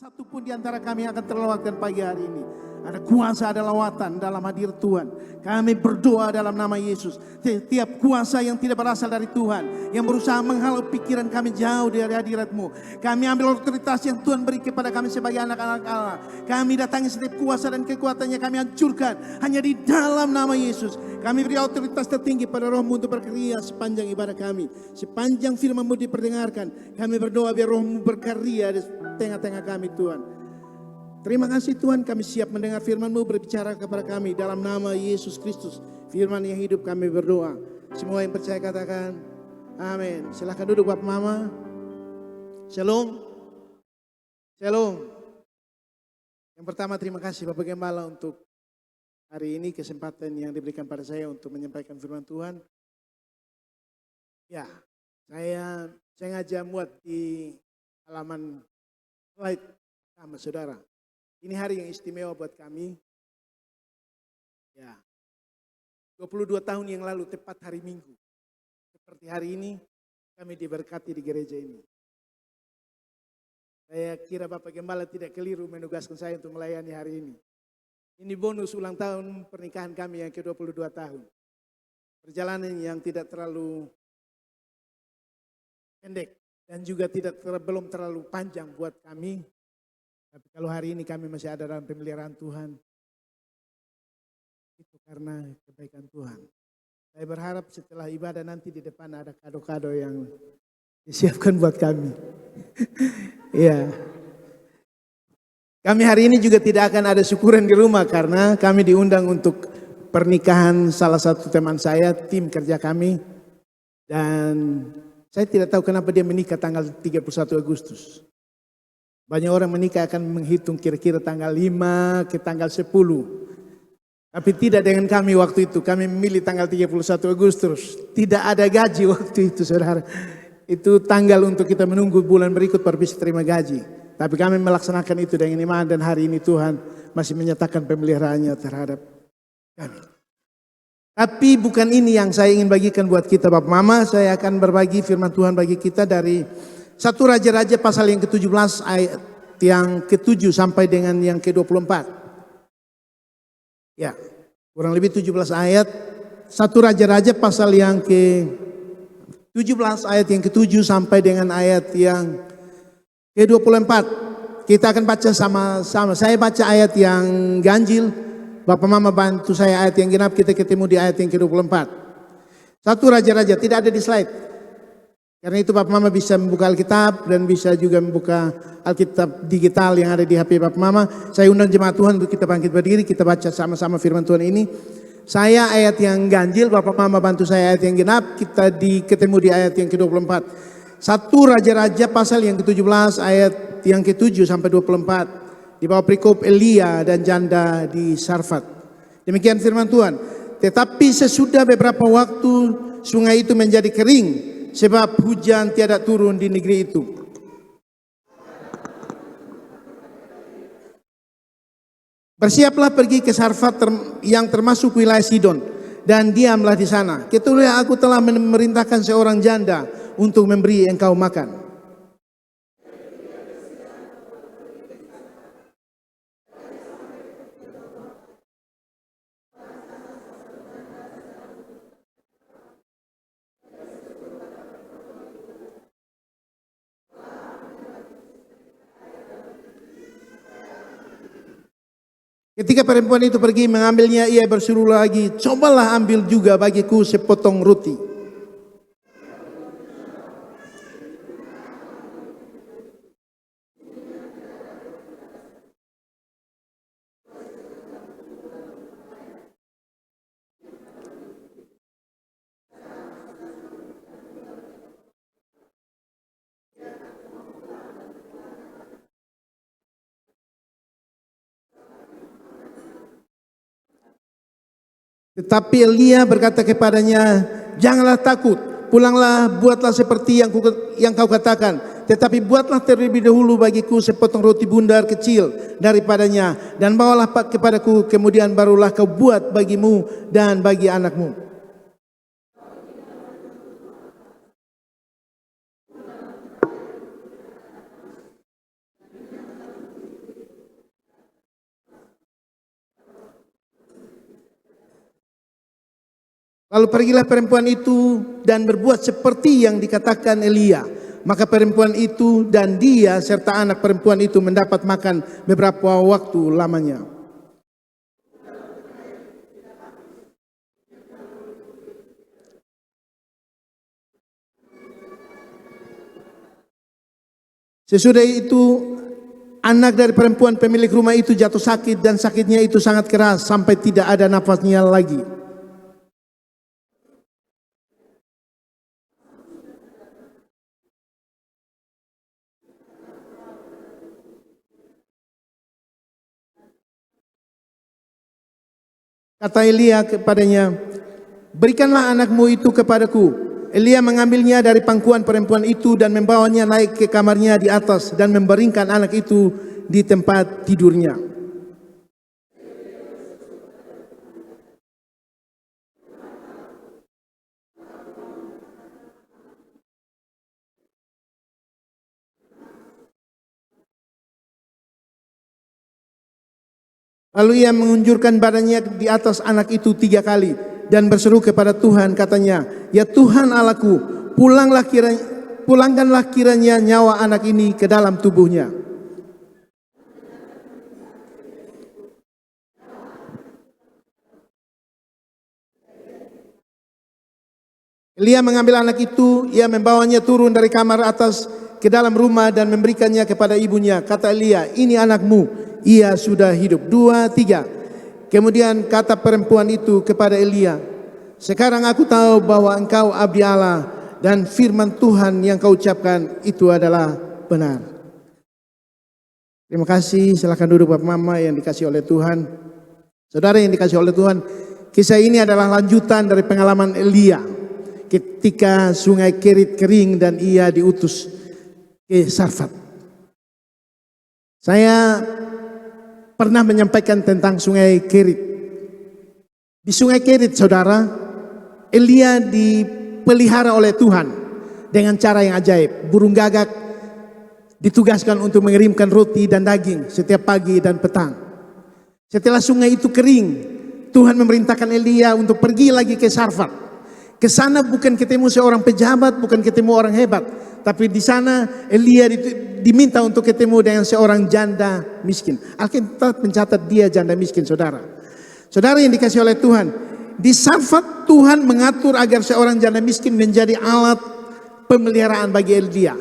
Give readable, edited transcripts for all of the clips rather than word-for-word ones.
satupun di antara kami akan terlewatkan pagi hari ini. Ada kuasa, ada lawatan dalam hadir Tuhan. Kami berdoa dalam nama Yesus. Setiap kuasa yang tidak berasal dari Tuhan, yang berusaha menghalau pikiran kami jauh dari hadirat-Mu, kami ambil otoritas yang Tuhan beri kepada kami sebagai anak-anak Allah. Kami datangi setiap kuasa dan kekuatannya, kami hancurkan hanya di dalam nama Yesus. Kami beri otoritas tertinggi pada Roh-Mu untuk berkarya sepanjang ibadah kami. Sepanjang firman-Mu diperdengarkan, kami berdoa biar Roh-Mu berkarya di tengah-tengah kami Tuhan. Terima kasih Tuhan, kami siap mendengar firman-Mu berbicara kepada kami dalam nama Yesus Kristus. Firman yang hidup kami berdoa. Semua yang percaya katakan amin. Silahkan duduk Bapak Mama. Shalom. Shalom. Yang pertama terima kasih Bapak Gembala untuk hari ini kesempatan yang diberikan pada saya untuk menyampaikan firman Tuhan. Ya, saya sengaja muat di halaman slide sama saudara. Ini hari yang istimewa buat kami. Ya, 22 tahun yang lalu tepat hari Minggu. Seperti hari ini kami diberkati di gereja ini. Saya kira Bapak Gembala tidak keliru menugaskan saya untuk melayani hari ini. Ini bonus ulang tahun pernikahan kami yang ke-22 tahun. Perjalanan yang tidak terlalu pendek dan juga belum terlalu panjang buat kami. Tapi kalau hari ini kami masih ada dalam pemeliharaan Tuhan, itu karena kebaikan Tuhan. Saya berharap setelah ibadah nanti di depan ada kado-kado yang disiapkan buat kami. Iya. Kami hari ini juga tidak akan ada syukuran di rumah karena kami diundang untuk pernikahan salah satu teman saya, tim kerja kami. Dan saya tidak tahu kenapa dia menikah tanggal 31 Agustus. Banyak orang menikah akan menghitung kira-kira tanggal 5 ke tanggal 10. Tapi tidak dengan kami waktu itu. Kami memilih tanggal 31 Agustus. Tidak ada gaji waktu itu saudara. Itu tanggal untuk kita menunggu bulan berikut baru bisa terima gaji. Tapi kami melaksanakan itu dengan iman dan hari ini Tuhan masih menyatakan pemeliharaannya terhadap kami. Tapi bukan ini yang saya ingin bagikan buat kita Bapak Mama. Saya akan berbagi firman Tuhan bagi kita dari 1 Raja-Raja pasal yang ke-17 ayat yang ke-7 sampai dengan yang ke-24. Ya, kurang lebih 17 ayat. 1 Raja-Raja pasal yang ke-17 ayat yang ke-7 sampai dengan ayat yang ke-24. Kita akan baca sama-sama. Saya baca ayat yang ganjil. Bapak Mama bantu saya ayat yang genap. Kita ketemu di ayat yang ke-24. 1 Raja-Raja tidak ada di slide. Karena itu Bapak Mama bisa membuka Alkitab dan bisa juga membuka Alkitab digital yang ada di HP Bapak Mama. Saya undang jemaat Tuhan untuk kita bangkit berdiri, kita baca sama-sama firman Tuhan ini. Saya ayat yang ganjil, Bapak Mama bantu saya ayat yang genap, kita ketemu di ayat yang ke-24. 1 Raja-Raja pasal yang ke-17 ayat yang ke-7 sampai 24. Di bawah perikop Elia dan janda di Sarfat. Demikian firman Tuhan. Tetapi sesudah beberapa waktu sungai itu menjadi kering. Sebab hujan tiada turun di negeri itu. Bersiaplah pergi ke Sarfat yang termasuk wilayah Sidon. Dan diamlah di sana. Ketulah aku telah memerintahkan seorang janda untuk memberi engkau makan. Ketika perempuan itu pergi mengambilnya, ia bersuruh lagi, cobalah ambil juga bagiku sepotong roti. Tetapi Elia berkata kepadanya, janganlah takut, pulanglah, buatlah seperti yang kau katakan. Tetapi buatlah terlebih dahulu bagiku sepotong roti bundar kecil daripadanya, dan bawalah kepadaku, kemudian barulah kau buat bagimu dan bagi anakmu. Lalu pergilah perempuan itu dan berbuat seperti yang dikatakan Elia. Maka perempuan itu dan dia serta anak perempuan itu mendapat makan beberapa waktu lamanya. Sesudah itu anak dari perempuan pemilik rumah itu jatuh sakit dan sakitnya itu sangat keras sampai tidak ada nafasnya lagi. Kata Elia kepadanya, berikanlah anakmu itu kepadaku. Elia mengambilnya dari pangkuan perempuan itu dan membawanya naik ke kamarnya di atas dan membaringkan anak itu di tempat tidurnya. Lalu ia mengunjurkan badannya di atas anak itu 3 kali dan berseru kepada Tuhan, katanya, ya Tuhan Allahku, pulangkanlah kiranya nyawa anak ini ke dalam tubuhnya. Elia mengambil anak itu, ia membawanya turun dari kamar atas ke dalam rumah dan memberikannya kepada ibunya. Kata Elia, ini anakmu, ia sudah hidup. 2, 3. Kemudian kata perempuan itu kepada Elia, sekarang aku tahu bahwa engkau abdi Allah dan firman Tuhan yang kau ucapkan itu adalah benar. Terima kasih, silakan duduk Bapak Mama yang dikasih oleh Tuhan. Saudara yang dikasih oleh Tuhan, kisah ini adalah lanjutan dari pengalaman Elia ketika sungai Kerit kering dan ia diutus ke Sarfat. Saya pernah menyampaikan tentang sungai Kerit. Di sungai Kerit, saudara, Elia dipelihara oleh Tuhan dengan cara yang ajaib. Burung gagak ditugaskan untuk mengirimkan roti dan daging setiap pagi dan petang. Setelah sungai itu kering, Tuhan memerintahkan Elia untuk pergi lagi ke Sarfat. Ke sana bukan ketemu seorang pejabat, bukan ketemu orang hebat, tapi di sana Elia diminta untuk ketemu dengan seorang janda miskin. Alkitab mencatat dia janda miskin, saudara. Saudara yang dikasih oleh Tuhan, di Sarfat Tuhan mengatur agar seorang janda miskin menjadi alat pemeliharaan bagi Elia.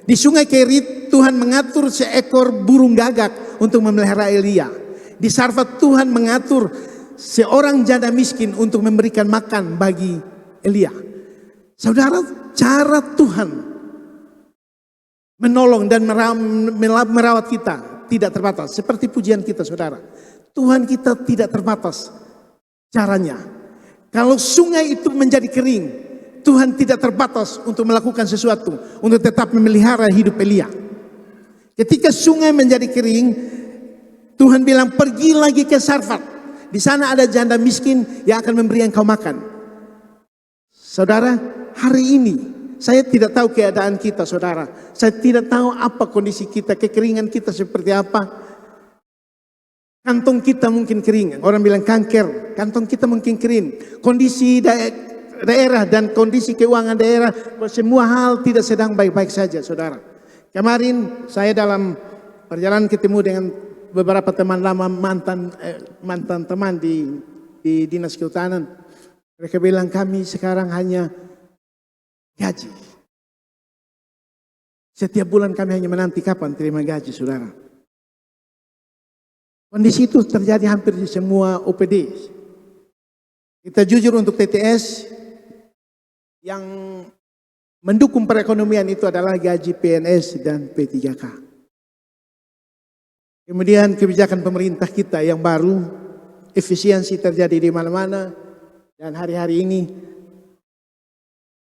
Di sungai Kerit Tuhan mengatur seekor burung gagak untuk memelihara Elia. Di Sarfat Tuhan mengatur seorang janda miskin untuk memberikan makan bagi Elia. Saudara, cara Tuhan menolong dan merawat kita tidak terbatas. Seperti pujian kita, saudara. Tuhan kita tidak terbatas caranya. Kalau sungai itu menjadi kering, Tuhan tidak terbatas untuk melakukan sesuatu, untuk tetap memelihara hidup Elia. Ketika sungai menjadi kering, Tuhan bilang pergi lagi ke Sarfat. Di sana ada janda miskin yang akan memberi engkau makan. Saudara, hari ini saya tidak tahu keadaan kita, saudara. Saya tidak tahu apa kondisi kita, kekeringan kita seperti apa. Kantong kita mungkin kering, orang bilang kanker, kantong kita mungkin kering. Kondisi daerah dan kondisi keuangan daerah, semua hal tidak sedang baik-baik saja, saudara. Kemarin saya dalam perjalanan ketemu dengan beberapa teman lama, mantan teman di Dinas Kehutanan. Mereka bilang kami sekarang hanya gaji. Setiap bulan kami hanya menanti kapan terima gaji, saudara. Kondisi itu terjadi hampir di semua OPD. Kita jujur untuk TTS, yang mendukung perekonomian itu adalah gaji PNS dan P3K. Kemudian kebijakan pemerintah kita yang baru, efisiensi terjadi di mana-mana. Dan hari-hari ini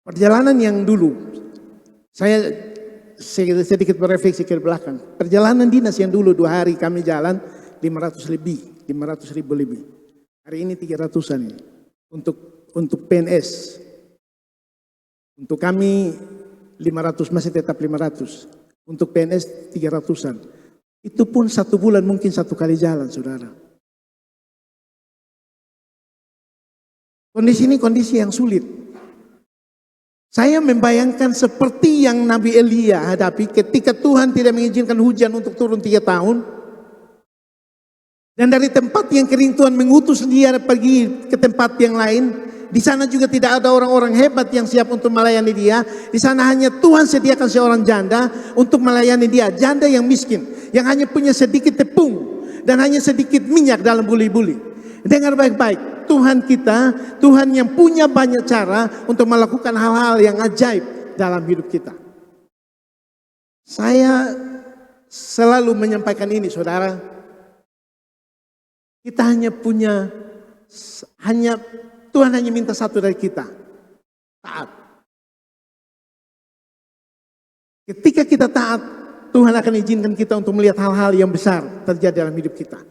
perjalanan yang dulu, saya sedikit berefleksi ke belakang. Perjalanan dinas yang dulu 2 hari kami jalan 500 ribu lebih. Hari ini 300-an ini untuk PNS. Untuk kami 500, masih tetap 500. Untuk PNS 300-an. Itu pun 1 bulan mungkin 1 kali jalan, saudara. Kondisi ini kondisi yang sulit. Saya membayangkan seperti yang Nabi Elia hadapi ketika Tuhan tidak mengizinkan hujan untuk turun 3 tahun. Dan dari tempat yang kering Tuhan mengutus dia pergi ke tempat yang lain. Di sana juga tidak ada orang-orang hebat yang siap untuk melayani dia. Di sana hanya Tuhan sediakan seorang janda untuk melayani dia. Janda yang miskin, yang hanya punya sedikit tepung dan hanya sedikit minyak dalam buli-buli. Dengar baik-baik, Tuhan kita, Tuhan yang punya banyak cara untuk melakukan hal-hal yang ajaib dalam hidup kita. Saya selalu menyampaikan ini, saudara. Kita Tuhan hanya minta satu dari kita, taat. Ketika kita taat, Tuhan akan izinkan kita untuk melihat hal-hal yang besar terjadi dalam hidup kita.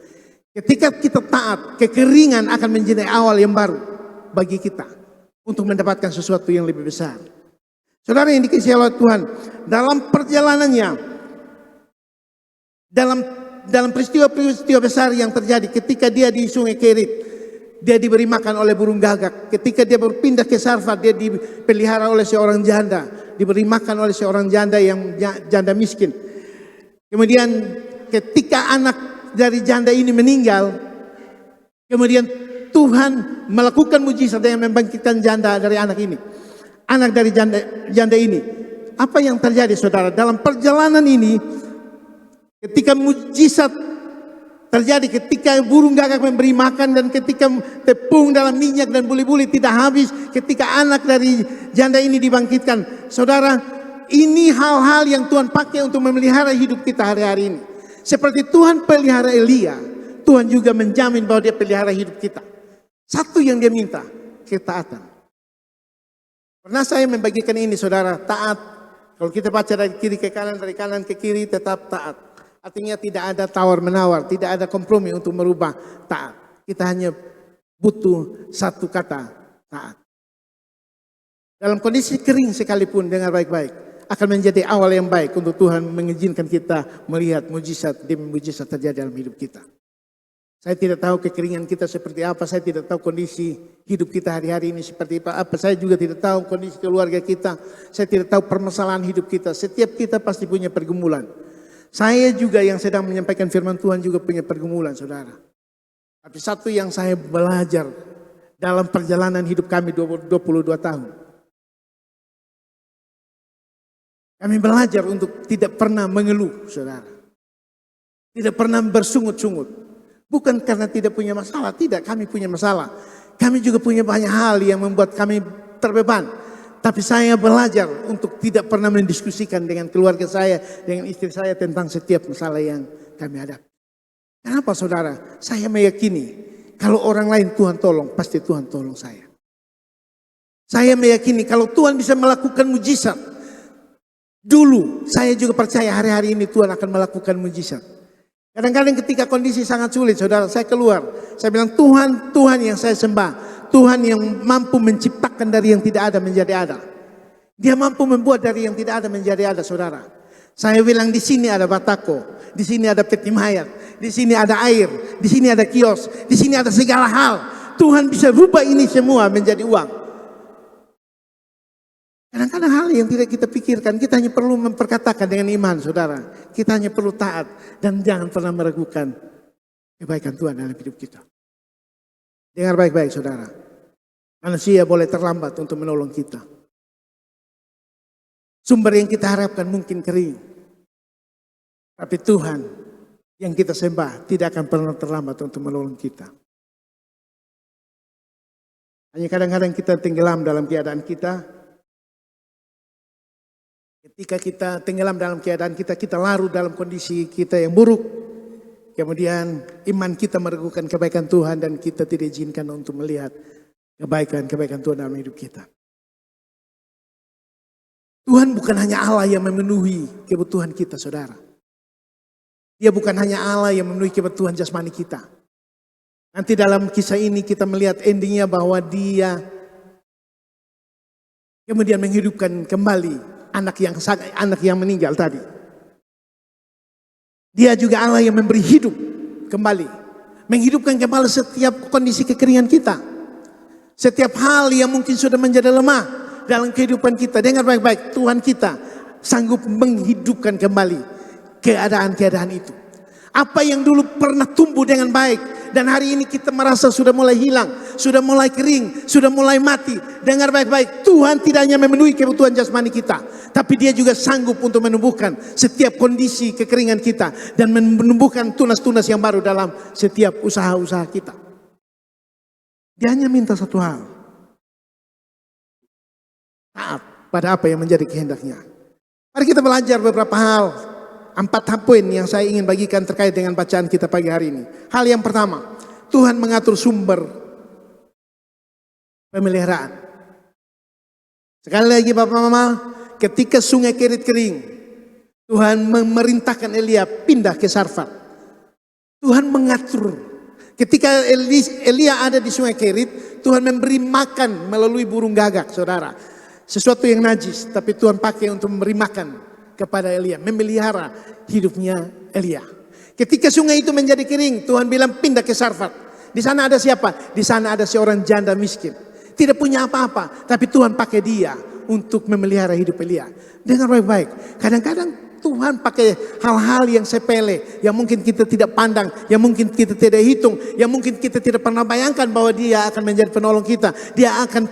Ketika kita taat, kekeringan akan menjadi awal yang baru bagi kita untuk mendapatkan sesuatu yang lebih besar. Saudara yang dikasihi oleh Tuhan, dalam perjalanannya, dalam peristiwa-peristiwa besar yang terjadi ketika dia di Sungai Kerit, dia diberi makan oleh burung gagak. Ketika dia berpindah ke Sarfat, dia dipelihara oleh seorang janda, diberi makan oleh seorang janda yang janda miskin. Kemudian ketika anak dari janda ini meninggal, kemudian Tuhan melakukan mujizat yang membangkitkan janda dari anak ini. Anak dari janda ini. Apa yang terjadi, saudara? Dalam perjalanan ini, ketika mujizat terjadi, ketika burung gagak memberi makan dan ketika tepung dalam minyak dan buli-buli tidak habis, ketika anak dari janda ini dibangkitkan. Saudara, ini hal-hal yang Tuhan pakai untuk memelihara hidup kita hari-hari ini. Seperti Tuhan pelihara Elia, Tuhan juga menjamin bahwa dia pelihara hidup kita. Satu yang dia minta, ketaatan. Pernah saya membagikan ini, saudara, taat. Kalau kita baca dari kiri ke kanan, dari kanan ke kiri, tetap taat. Artinya tidak ada tawar-menawar, tidak ada kompromi untuk merubah taat. Kita hanya butuh satu kata, taat. Dalam kondisi kering sekalipun, dengar baik-baik, akan menjadi awal yang baik untuk Tuhan mengizinkan kita melihat mujizat demi mujizat terjadi dalam hidup kita. Saya tidak tahu kekeringan kita seperti apa, saya tidak tahu kondisi hidup kita hari-hari ini seperti apa. Saya juga tidak tahu kondisi keluarga kita, saya tidak tahu permasalahan hidup kita. Setiap kita pasti punya pergumulan. Saya juga yang sedang menyampaikan firman Tuhan juga punya pergumulan, saudara. Tapi satu yang saya belajar dalam perjalanan hidup kami 22 tahun. Kami belajar untuk tidak pernah mengeluh, saudara. Tidak pernah bersungut-sungut. Bukan karena tidak punya masalah, tidak, kami punya masalah. Kami juga punya banyak hal yang membuat kami terbeban. Tapi saya belajar untuk tidak pernah mendiskusikan dengan keluarga saya, dengan istri saya tentang setiap masalah yang kami hadapi. Kenapa, saudara? Saya meyakini kalau orang lain Tuhan tolong, pasti Tuhan tolong saya. Saya meyakini kalau Tuhan bisa melakukan mujizat, dulu saya juga percaya hari-hari ini Tuhan akan melakukan mujizat. Kadang-kadang ketika kondisi sangat sulit, saudara, saya keluar. Saya bilang, Tuhan, Tuhan yang saya sembah. Tuhan yang mampu menciptakan dari yang tidak ada menjadi ada. Dia mampu membuat dari yang tidak ada menjadi ada, saudara. Saya bilang di sini ada batako, di sini ada peti mayat, di sini ada air, di sini ada kios, di sini ada segala hal. Tuhan bisa rubah ini semua menjadi uang. Kadang-kadang hal yang tidak kita pikirkan, kita hanya perlu memperkatakan dengan iman, saudara. Kita hanya perlu taat dan jangan pernah meragukan kebaikan Tuhan dalam hidup kita. Dengar baik-baik, saudara. Manusia boleh terlambat untuk menolong kita. Sumber yang kita harapkan mungkin kering. Tapi Tuhan yang kita sembah tidak akan pernah terlambat untuk menolong kita. Hanya kadang-kadang kita tenggelam dalam keadaan kita. Ketika kita tenggelam dalam keadaan kita, kita larut dalam kondisi kita yang buruk. Kemudian iman kita meragukan kebaikan Tuhan dan kita tidak izinkan untuk melihat kebaikan Tuhan dalam hidup kita. Tuhan bukan hanya Allah yang memenuhi kebutuhan kita, saudara. Dia bukan hanya Allah yang memenuhi kebutuhan jasmani kita. Nanti dalam kisah ini kita melihat endingnya bahwa dia kemudian menghidupkan kembali anak yang meninggal tadi. Dia juga Allah yang memberi hidup kembali. Menghidupkan kembali setiap kondisi kekeringan kita. Setiap hal yang mungkin sudah menjadi lemah dalam kehidupan kita, dengar baik-baik, Tuhan kita sanggup menghidupkan kembali keadaan-keadaan itu. Apa yang dulu pernah tumbuh dengan baik dan hari ini kita merasa sudah mulai hilang, sudah mulai kering, sudah mulai mati. Dengar baik-baik, Tuhan tidak hanya memenuhi kebutuhan jasmani kita, tapi Dia juga sanggup untuk menumbuhkan setiap kondisi kekeringan kita dan menumbuhkan tunas-tunas yang baru dalam setiap usaha-usaha kita. Dia hanya minta satu hal, taat pada apa yang menjadi kehendaknya. Mari kita belajar beberapa hal. 4 poin yang saya ingin bagikan terkait dengan bacaan kita pagi hari ini. Hal yang pertama, Tuhan mengatur sumber pemeliharaan. Sekali lagi Bapak Mama, ketika sungai Kerit kering, Tuhan memerintahkan Elia pindah ke Sarfat. Tuhan mengatur. Ketika Elia ada di sungai Kerit, Tuhan memberi makan melalui burung gagak, saudara. Sesuatu yang najis, tapi Tuhan pakai untuk memberi makan kepada Elia, memelihara hidupnya Elia. Ketika sungai itu menjadi kering, Tuhan bilang pindah ke Sarfat. Di sana ada siapa? Di sana ada seorang janda miskin. Tidak punya apa-apa, tapi Tuhan pakai dia untuk memelihara hidup Elia. Dengar baik-baik. Kadang-kadang Tuhan pakai hal-hal yang sepele, yang mungkin kita tidak pandang, yang mungkin kita tidak hitung, yang mungkin kita tidak pernah bayangkan bahwa Dia akan menjadi penolong kita. Dia akan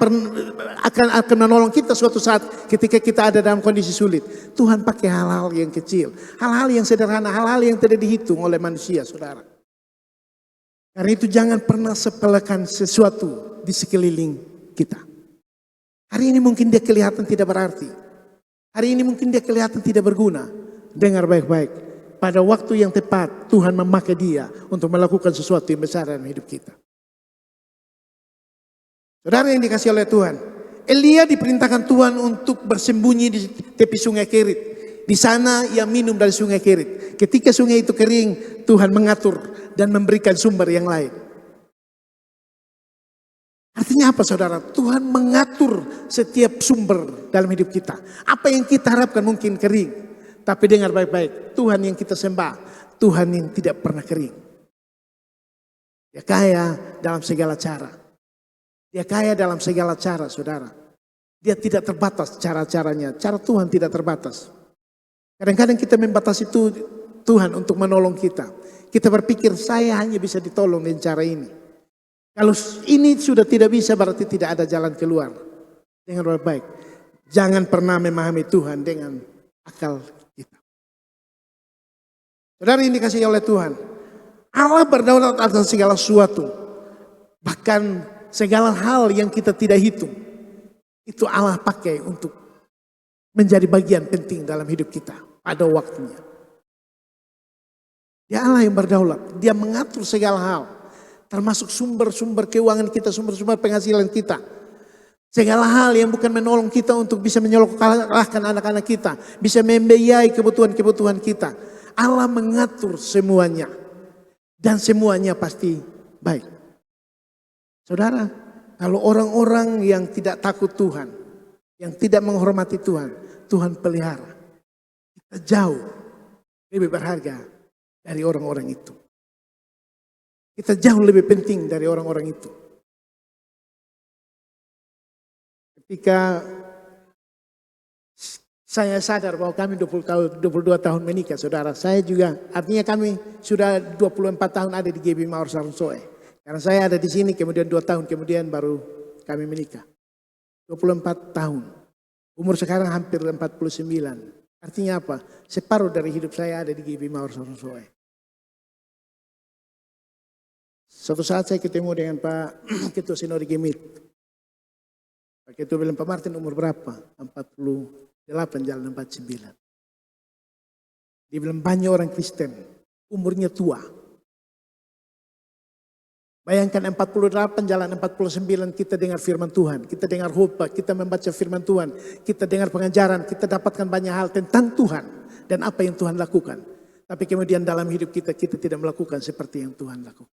menolong kita suatu saat ketika kita ada dalam kondisi sulit. Tuhan pakai hal-hal yang kecil, hal-hal yang sederhana, hal-hal yang tidak dihitung oleh manusia, saudara. Karena itu jangan pernah sepelekan sesuatu di sekeliling kita. Hari ini mungkin dia kelihatan tidak berarti. Hari ini mungkin dia kelihatan tidak berguna. Dengar baik-baik. Pada waktu yang tepat Tuhan memakai dia untuk melakukan sesuatu yang besar dalam hidup kita. Saudara yang dikasih oleh Tuhan. Elia diperintahkan Tuhan untuk bersembunyi di tepi sungai Kerit. Di sana ia minum dari sungai Kerit. Ketika sungai itu kering, Tuhan mengatur dan memberikan sumber yang lain. Artinya apa saudara? Tuhan mengatur setiap sumber dalam hidup kita. Apa yang kita harapkan mungkin kering. Tapi dengar baik-baik. Tuhan yang kita sembah. Tuhan yang tidak pernah kering. Dia kaya dalam segala cara. Dia kaya dalam segala cara saudara. Dia tidak terbatas cara-caranya. Cara Tuhan tidak terbatas. Kadang-kadang kita membatasi Tuhan untuk menolong kita. Kita berpikir saya hanya bisa ditolong dengan cara ini. Kalau ini sudah tidak bisa berarti tidak ada jalan keluar. Dengan baik. Jangan pernah memahami Tuhan dengan akal kita. Saudara yang dikasihi oleh Tuhan. Allah berdaulat atas segala sesuatu. Bahkan segala hal yang kita tidak hitung. Itu Allah pakai untuk menjadi bagian penting dalam hidup kita. Pada waktunya. Dia Allah yang berdaulat. Dia mengatur segala hal. Termasuk sumber-sumber keuangan kita, sumber-sumber penghasilan kita. Segala hal yang bukan menolong kita untuk bisa menyekolahkan anak-anak kita. Bisa membiayai kebutuhan-kebutuhan kita. Allah mengatur semuanya. Dan semuanya pasti baik. Saudara, kalau orang-orang yang tidak takut Tuhan. Yang tidak menghormati Tuhan. Tuhan pelihara. Kita jauh lebih berharga dari orang-orang itu. Kita jauh lebih penting dari orang-orang itu. Ketika saya sadar bahwa kami 22 tahun menikah, saudara. Saya juga, artinya kami sudah 24 tahun ada di GB Mawar Sarunsoe. Karena saya ada di sini, kemudian 2 tahun kemudian baru kami menikah. 24 tahun. Umur sekarang hampir 49. Artinya apa? Separuh dari hidup saya ada di GB Mawar Sarunsoe. Suatu saat saya ketemu dengan Pak Ketua Sinode Gemit. Pak Ketua bilang, Pak Martin umur berapa? 48 jalan 49. Dia bilang banyak orang Kristen, umurnya tua. Bayangkan 48 jalan 49 kita dengar firman Tuhan. Kita dengar khotbah, kita membaca firman Tuhan. Kita dengar pengajaran, kita dapatkan banyak hal tentang Tuhan. Dan apa yang Tuhan lakukan. Tapi kemudian dalam hidup kita, kita tidak melakukan seperti yang Tuhan lakukan.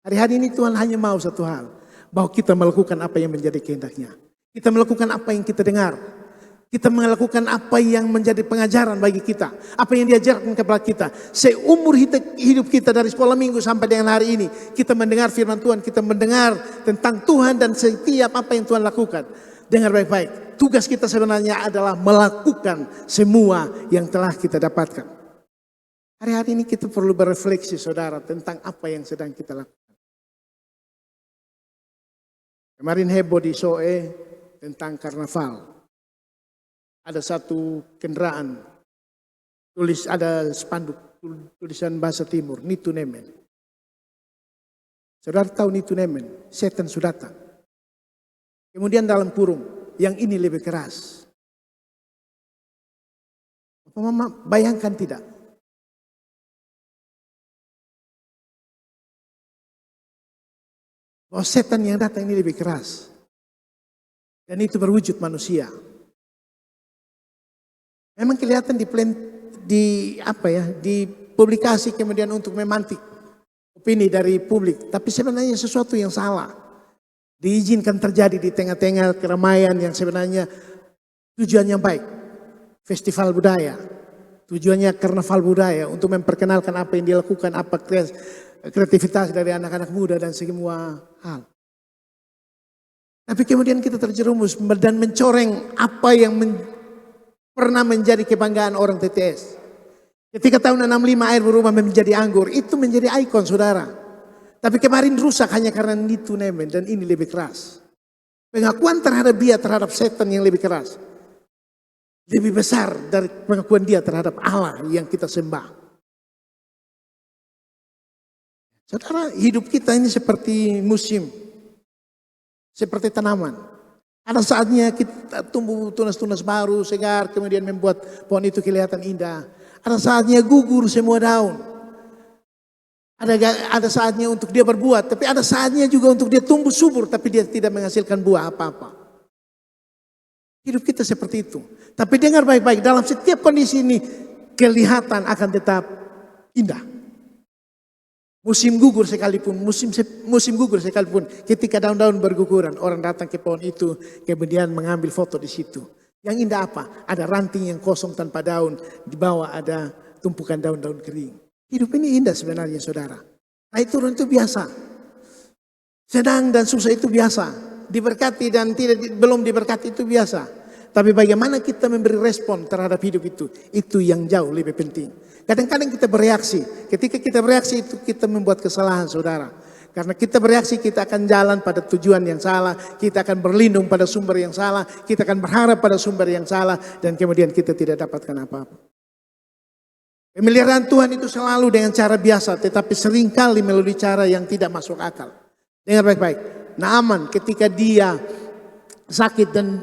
Hari-hari ini Tuhan hanya mau satu hal. Bahwa kita melakukan apa yang menjadi kehendaknya. Kita melakukan apa yang kita dengar. Kita melakukan apa yang menjadi pengajaran bagi kita. Apa yang diajarkan kepada kita. Seumur hidup kita dari sekolah minggu sampai dengan hari ini. Kita mendengar firman Tuhan. Kita mendengar tentang Tuhan dan setiap apa yang Tuhan lakukan. Dengar baik-baik. Tugas kita sebenarnya adalah melakukan semua yang telah kita dapatkan. Hari-hari ini kita perlu berefleksi saudara tentang apa yang sedang kita lakukan. Kemarin heboh di Soe tentang karnaval. Ada satu kendaraan, ada spanduk tulisan bahasa Timur, Nitu Nemen. Saudara tahu Nitu Nemen, setan sudah datang. Kemudian dalam kurung, yang ini lebih keras. Mama bayangkan tidak? Bahwa setan yang datang ini lebih keras. Dan itu berwujud manusia. Memang kelihatan di publikasi kemudian untuk memantik opini dari publik. Tapi sebenarnya sesuatu yang salah. Diizinkan terjadi di tengah-tengah keramaian yang sebenarnya tujuannya baik. Festival budaya. Tujuannya karnaval budaya untuk memperkenalkan apa yang dilakukan, apa kreativitas dari anak-anak muda dan semua hal. Tapi kemudian kita terjerumus dan mencoreng apa yang pernah menjadi kebanggaan orang TTS. Ketika tahun 65 air berubah menjadi anggur, itu menjadi ikon saudara. Tapi kemarin rusak hanya karena Nitu Nemen dan ini lebih keras. Pengakuan terhadap dia terhadap setan yang lebih keras. Lebih besar dari pengakuan dia terhadap Allah yang kita sembah. Saudara, hidup kita ini seperti musim. Seperti tanaman. Ada saatnya kita tumbuh tunas-tunas baru, segar, kemudian membuat pohon itu kelihatan indah. Ada saatnya gugur semua daun. Ada saatnya untuk dia berbuah, tapi ada saatnya juga untuk dia tumbuh subur, tapi dia tidak menghasilkan buah apa-apa. Hidup kita seperti itu. Tapi dengar baik-baik, dalam setiap kondisi ini, kelihatan akan tetap indah. Musim gugur sekalipun, musim gugur sekalipun, ketika daun-daun berguguran, orang datang ke pohon itu, kemudian mengambil foto di situ. Yang indah apa? Ada ranting yang kosong tanpa daun, di bawah ada tumpukan daun-daun kering. Hidup ini indah sebenarnya saudara. Naik turun itu biasa. Senang dan susah itu biasa. Diberkati dan belum diberkati itu biasa. Tapi bagaimana kita memberi respon terhadap hidup itu yang jauh lebih penting. Kadang-kadang kita bereaksi. Ketika kita bereaksi itu kita membuat kesalahan saudara. Karena kita bereaksi kita akan jalan pada tujuan yang salah. Kita akan berlindung pada sumber yang salah. Kita akan berharap pada sumber yang salah. Dan kemudian kita tidak dapatkan apa-apa. Pemeliharaan Tuhan itu selalu dengan cara biasa. Tetapi seringkali melalui cara yang tidak masuk akal. Dengar baik-baik. Naaman ketika dia sakit dan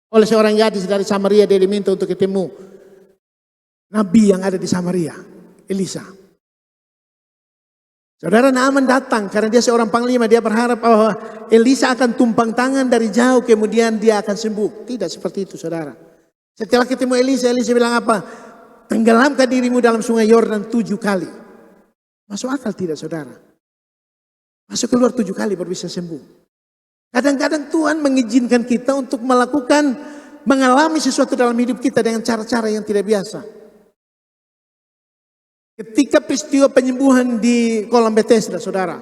oleh seorang gadis dari Samaria dia diminta untuk ketemu Nabi yang ada di Samaria, Elisa. Saudara, Naaman datang karena dia seorang panglima. Dia berharap bahwa Elisa akan tumpang tangan dari jauh kemudian dia akan sembuh. Tidak seperti itu saudara. Setelah ketemu Elisa, Elisa bilang apa? Tenggelamkan dirimu dalam sungai Yordan 7 kali. Masuk akal tidak saudara? Masuk keluar 7 kali baru bisa sembuh. Kadang-kadang Tuhan mengizinkan kita untuk mengalami sesuatu dalam hidup kita dengan cara-cara yang tidak biasa. Ketika peristiwa penyembuhan di kolam Bethesda, saudara.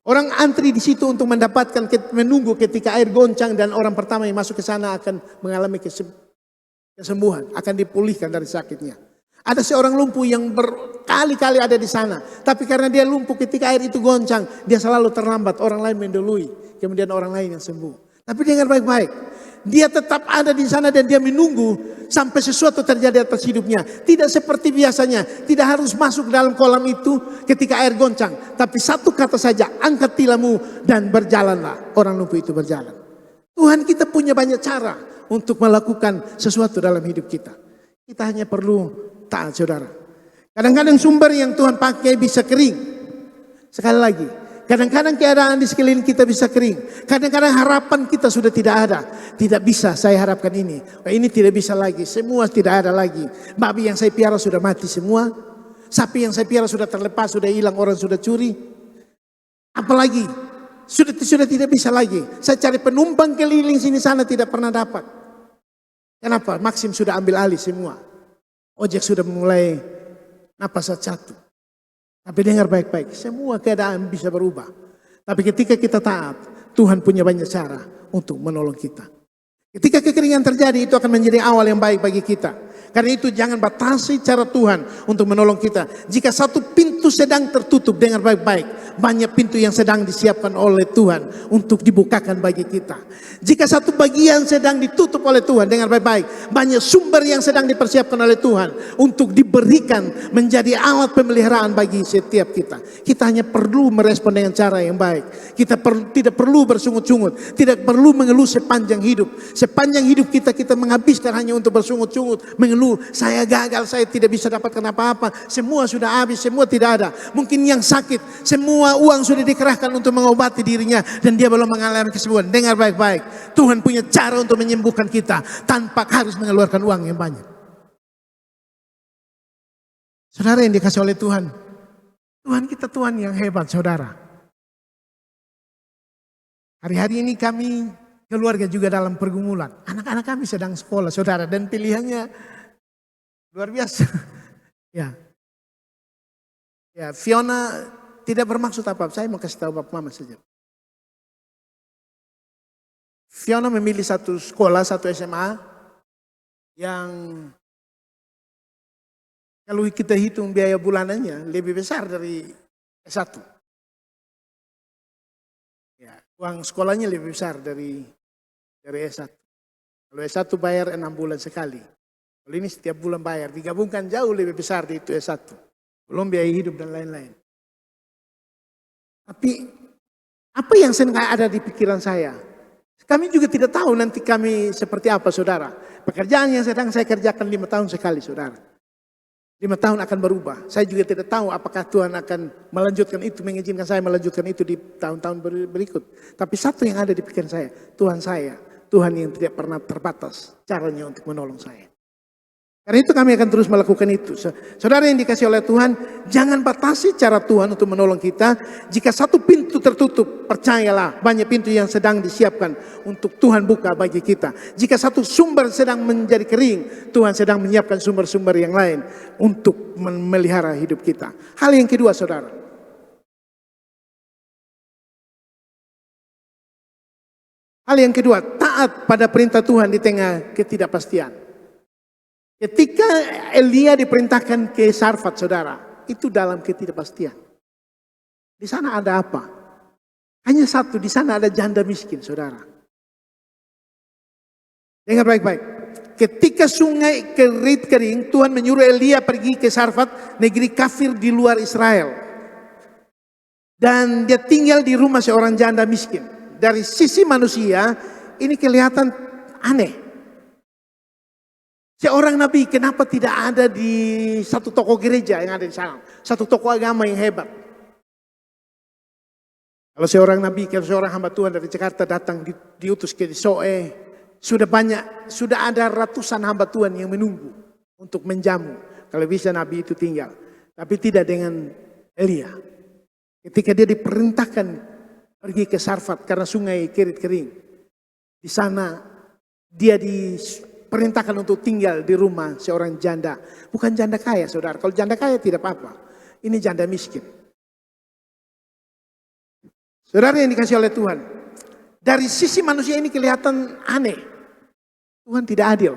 Orang antri di situ untuk mendapatkan, menunggu ketika air goncang dan orang pertama yang masuk ke sana akan mengalami kesembuhan, akan dipulihkan dari sakitnya. Ada seorang lumpuh yang berkali-kali ada di sana. Tapi karena dia lumpuh ketika air itu goncang, dia selalu terlambat. Orang lain mendahului, kemudian orang lain yang sembuh. Tapi dengar baik-baik. Dia tetap ada di sana dan dia menunggu sampai sesuatu terjadi atas hidupnya. Tidak seperti biasanya. Tidak harus masuk dalam kolam itu ketika air goncang. Tapi satu kata saja, angkat tilammu dan berjalanlah. Orang lumpuh itu berjalan. Tuhan kita punya banyak cara untuk melakukan sesuatu dalam hidup kita. Kita hanya perlu taat saudara. Kadang-kadang sumber yang Tuhan pakai bisa kering. Sekali lagi. Kadang-kadang keadaan di sekeliling kita bisa kering. Kadang-kadang harapan kita sudah tidak ada. Tidak bisa saya harapkan ini. Ini tidak bisa lagi. Semua tidak ada lagi. Babi yang saya piara sudah mati semua. Sapi yang saya piara sudah terlepas. Sudah hilang, orang sudah curi. Apalagi. Sudah tidak bisa lagi. Saya cari penumpang keliling sini sana tidak pernah dapat. Kenapa? Maxim sudah ambil alih semua. Ojek sudah mulai napas satu. Tapi dengar baik-baik, semua keadaan bisa berubah. Tapi ketika kita taat, Tuhan punya banyak cara untuk menolong kita. Ketika kekeringan terjadi, itu akan menjadi awal yang baik bagi kita. Karena itu jangan batasi cara Tuhan untuk menolong kita. Jika satu pintu sedang tertutup, dengar baik-baik, banyak pintu yang sedang disiapkan oleh Tuhan untuk dibukakan bagi kita. Jika satu bagian sedang ditutup oleh Tuhan, dengar baik-baik, banyak sumber yang sedang dipersiapkan oleh Tuhan untuk diberikan menjadi alat pemeliharaan bagi setiap kita. Kita hanya perlu merespon dengan cara yang baik. Kita tidak perlu bersungut-sungut, tidak perlu mengeluh sepanjang hidup. Sepanjang hidup kita menghabiskan hanya untuk bersungut-sungut, mengeluh, saya gagal, saya tidak bisa dapatkan apa-apa, semua sudah habis, semua tidak ada. Mungkin yang sakit, semua uang sudah dikerahkan untuk mengobati dirinya dan dia belum mengalami kesembuhan. Dengar baik-baik, Tuhan punya cara untuk menyembuhkan kita tanpa harus mengeluarkan uang yang banyak. Saudara yang dikasih oleh Tuhan, Tuhan kita Tuhan yang hebat, saudara. Hari-hari ini kami keluarga juga dalam pergumulan. Anak-anak kami sedang sekolah, saudara, dan pilihannya luar biasa. Ya, Fiona tidak bermaksud apa-apa. Saya mau kasih tahu Bapak Mama saja. Fiona memilih satu sekolah, satu SMA yang kalau kita hitung biaya bulanannya lebih besar dari S1. Ya, uang sekolahnya lebih besar dari S1. Kalau S1 bayar 6 bulan sekali. Kalau ini setiap bulan bayar, digabungkan jauh lebih besar dari itu S1. Belum biaya hidup dan lain-lain. Tapi apa yang sedang ada di pikiran saya? Kami juga tidak tahu nanti kami seperti apa, saudara. Pekerjaan yang sedang saya kerjakan 5 tahun sekali, saudara. 5 tahun akan berubah. Saya juga tidak tahu apakah Tuhan akan melanjutkan itu, mengizinkan saya melanjutkan itu di tahun-tahun berikut. Tapi satu yang ada di pikiran saya, Tuhan yang tidak pernah terbatas caranya untuk menolong saya. Karena itu kami akan terus melakukan itu. Saudara yang dikasih oleh Tuhan, jangan batasi cara Tuhan untuk menolong kita. Jika satu pintu tertutup, percayalah banyak pintu yang sedang disiapkan untuk Tuhan buka bagi kita. Jika satu sumber sedang menjadi kering, Tuhan sedang menyiapkan sumber-sumber yang lain untuk memelihara hidup kita. Hal yang kedua, saudara. Hal yang kedua, taat pada perintah Tuhan di tengah ketidakpastian. Ketika Elia diperintahkan ke Sarfat, saudara, itu dalam ketidakpastian. Di sana ada apa? Hanya satu, di sana ada janda miskin, saudara. Dengar baik-baik. Ketika sungai kering, Tuhan menyuruh Elia pergi ke Sarfat, negeri kafir di luar Israel. Dan dia tinggal di rumah seorang janda miskin. Dari sisi manusia, ini kelihatan aneh. Seorang nabi kenapa tidak ada di satu toko gereja yang ada di sana? Satu toko agama yang hebat. Kalau seorang nabi, kalau seorang hamba Tuhan dari Jakarta datang diutus ke Soe, sudah ada ratusan hamba Tuhan yang menunggu untuk menjamu. Kalau bisa nabi itu tinggal. Tapi tidak dengan Elia. Ketika dia diperintahkan pergi ke Sarfat karena sungai Kerit kering. Di sana dia diperintahkan untuk tinggal di rumah seorang janda. Bukan janda kaya, saudara. Kalau janda kaya tidak apa-apa. Ini janda miskin. Saudara yang dikasih oleh Tuhan. Dari sisi manusia ini kelihatan aneh. Tuhan tidak adil.